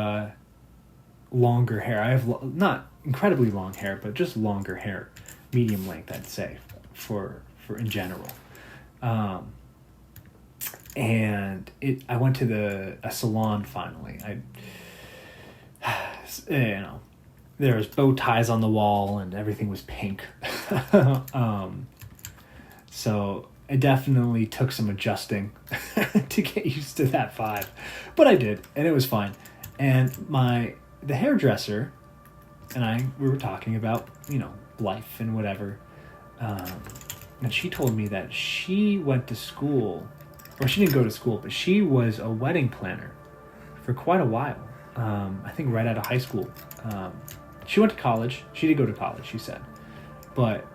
longer hair. I have not incredibly long hair, but just longer hair, medium length, I'd say, for in general. And I went to a salon finally. There was bow ties on the wall and everything was pink. So it definitely took some adjusting to get used to that vibe, but I did, and it was fine. And the hairdresser and we were talking about, life and whatever. And she told me that she went to school, or she didn't go to school, but she was a wedding planner for quite a while. I think right out of high school. She went to college. She did go to college, she said. But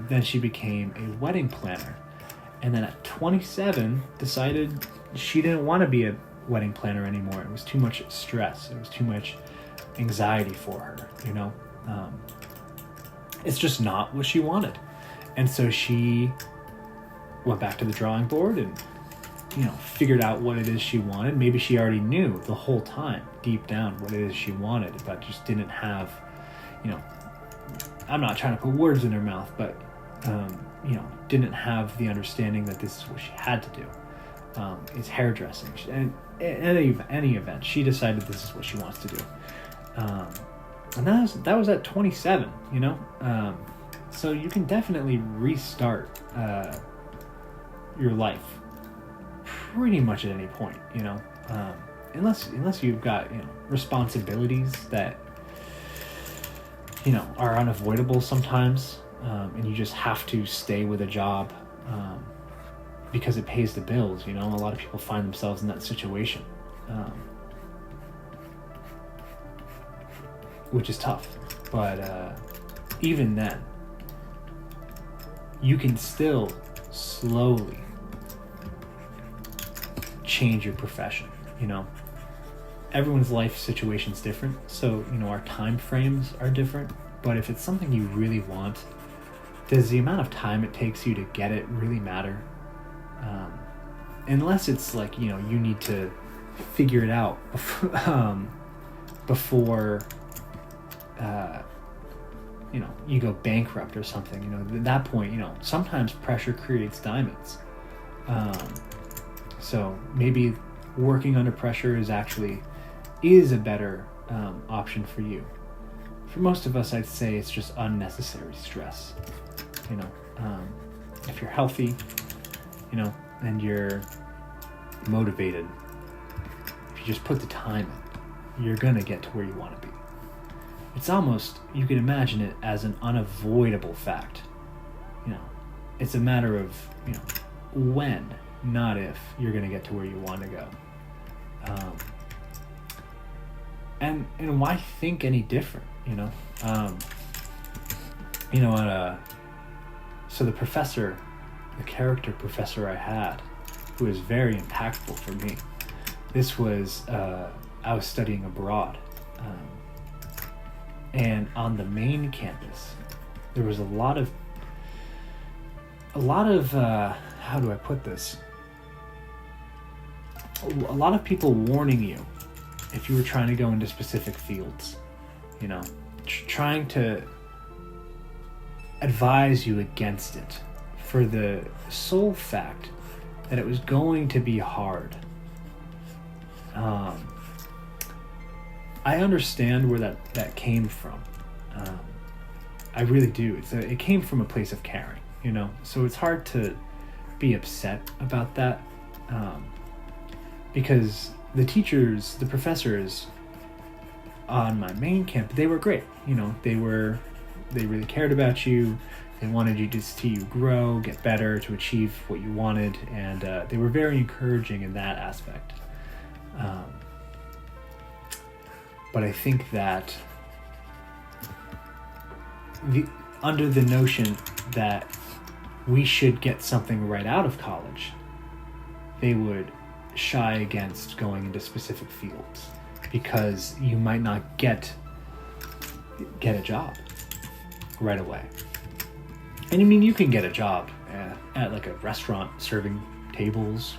then she became a wedding planner. And then at 27, decided she didn't want to be a wedding planner anymore. It was too much stress. It was too much anxiety for her, It's just not what she wanted. And so she went back to the drawing board and, figured out what it is she wanted. Maybe she already knew the whole time, deep down, what it is she wanted, but just didn't have, I'm not trying to put words in her mouth, but, didn't have the understanding that this is what she had to do, is hairdressing. And in any event, she decided this is what she wants to do. And that was at 27, so you can definitely restart your life pretty much at any point, unless you've got responsibilities that are unavoidable sometimes, and you just have to stay with a job because it pays the bills. A lot of people find themselves in that situation, which is tough. But even then, you can still slowly change your profession. Everyone's life situation's different, so our time frames are different. But if it's something you really want, does the amount of time it takes you to get it really matter? Unless it's like you need to figure it out before you go bankrupt or something. At that point, sometimes pressure creates diamonds. So maybe working under pressure is a better option for you. For most of us, I'd say it's just unnecessary stress. If you're healthy, and you're motivated, if you just put the time in, you're gonna get to where you want to be. It's almost, you can imagine it as an unavoidable fact. It's a matter of, when, not if, you're gonna get to where you want to go. And why think any different? So the character professor I had, who was very impactful for me. This was, I was studying abroad. And on the main campus, there was a lot of, how do I put this? A lot of people warning you if you were trying to go into specific fields, trying to advise you against it for the sole fact that it was going to be hard. I understand where that came from. I really do. It came from a place of caring, so it's hard to be upset about that, because the teachers, the professors on my main camp, they were great. They really cared about you. They wanted you to see you grow, get better, to achieve what you wanted, and they were very encouraging in that aspect. But I think that under the notion that we should get something right out of college, they would shy against going into specific fields because you might not get a job right away. And you can get a job at like a restaurant serving tables,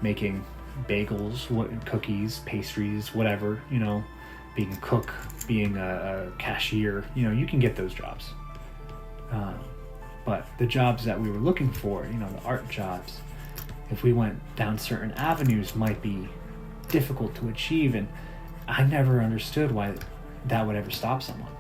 making bagels, cookies, pastries, whatever, being a cook, being a cashier, you can get those jobs. But the jobs that we were looking for, the art jobs, if we went down certain avenues, might be difficult to achieve, and I never understood why that would ever stop someone.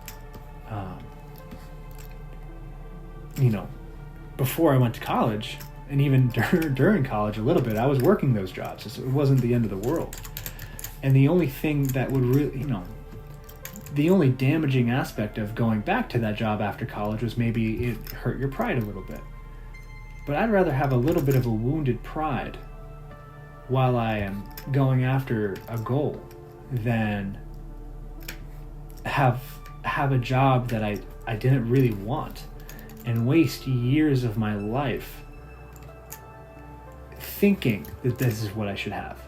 Before I went to college, and even during college a little bit, I was working those jobs. So it wasn't the end of the world. And the only thing that would really, the only damaging aspect of going back to that job after college was maybe it hurt your pride a little bit. But I'd rather have a little bit of a wounded pride while I am going after a goal than have a job that I didn't really want and waste years of my life thinking that this is what I should have.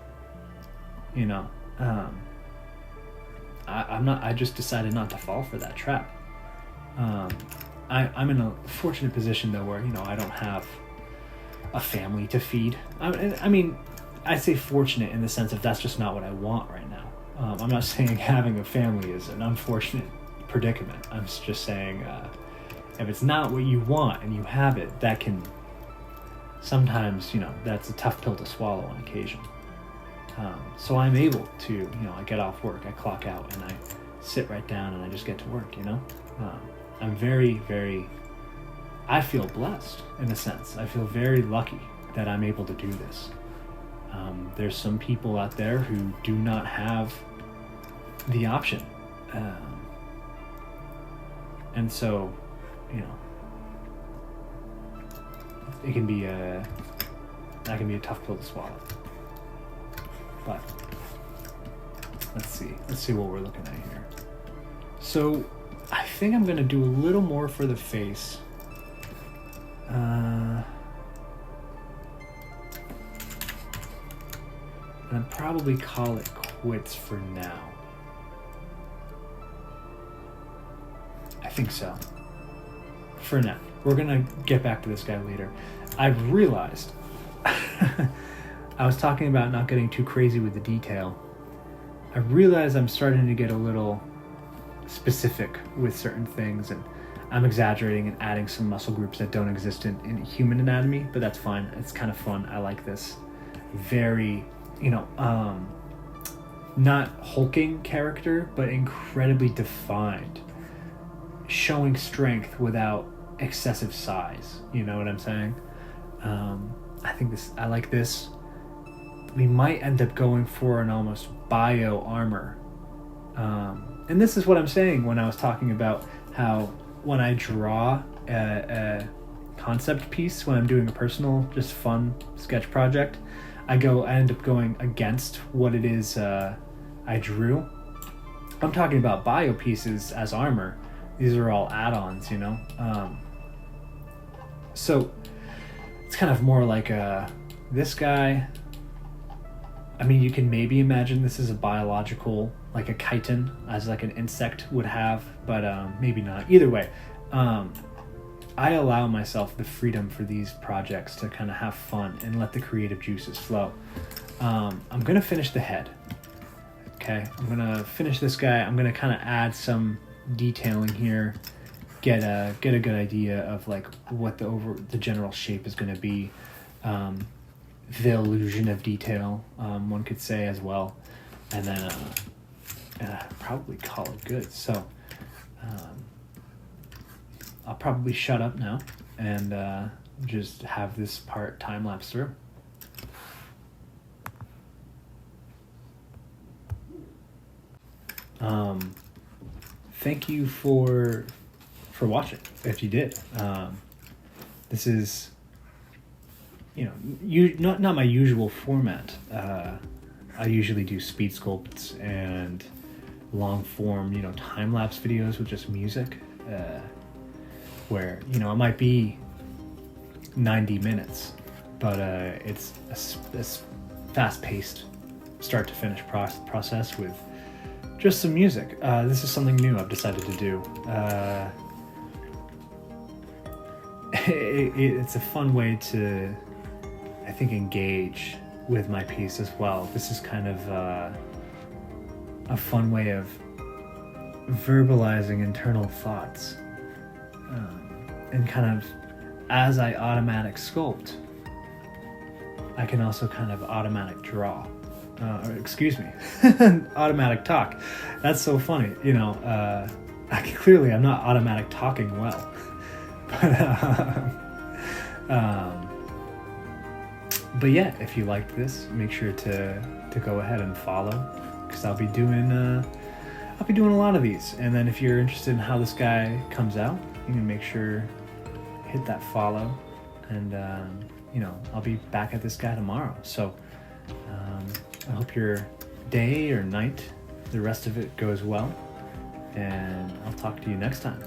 I just decided not to fall for that trap. I'm in a fortunate position though where, I don't have a family to feed. I say fortunate in the sense of that's just not what I want right now. I'm not saying having a family is an unfortunate predicament. I'm just saying, if it's not what you want and you have it, that can sometimes, that's a tough pill to swallow on occasion. So I'm able to, I get off work, I clock out, and I sit right down and I just get to work, I'm very, very, I feel blessed in a sense. I feel very lucky that I'm able to do this. There's some people out there who do not have the option. And so, it can be that can be a tough pill to swallow. But let's see what we're looking at here. So I think I'm gonna do a little more for the face. And I'd probably call it quits for now. I think so. For now. We're gonna get back to this guy later. I've realized I was talking about not getting too crazy with the detail. I realize I'm starting to get a little specific with certain things, and I'm exaggerating and adding some muscle groups that don't exist in human anatomy, but that's fine. It's kind of fun. I like this. Very, not hulking character, but incredibly defined, showing strength without excessive size. You know what I'm saying? I like this. We might end up going for an almost bio armor. And this is what I'm saying when I was talking about how when I draw a concept piece, when I'm doing a personal, just fun sketch project, I end up going against what it is I drew. I'm talking about bio pieces as armor. These are all add-ons, so it's kind of more like this guy. I mean, you can maybe imagine this is a biological, like a chitin, as like an insect would have, but maybe not. Either way, I allow myself the freedom for these projects to kind of have fun and let the creative juices flow. I'm going to finish the head. Okay, I'm going to finish this guy. I'm going to kind of add some detailing here, get a good idea of like what the general shape is going to be. The illusion of detail, one could say as well, and then probably call it good. So I'll probably shut up now and just have this part time lapse through. Thank you for watching. If you did, this is not my usual format. I usually do speed sculpts and long form, time lapse videos with just music, where it might be 90 minutes, but it's a fast paced start to finish process with just some music. This is something new I've decided to do. It's a fun way to, I think, engage with my piece as well. This is kind of a fun way of verbalizing internal thoughts, and kind of as I automatic sculpt, I can also kind of automatic draw. Automatic talk. That's so funny. Clearly I'm not automatic talking well, but yeah, if you liked this, make sure to go ahead and follow, because I'll be doing a lot of these. And then if you're interested in how this guy comes out, you can make sure hit that follow, and I'll be back at this guy tomorrow. So I hope your day or night, the rest of it, goes well, and I'll talk to you next time.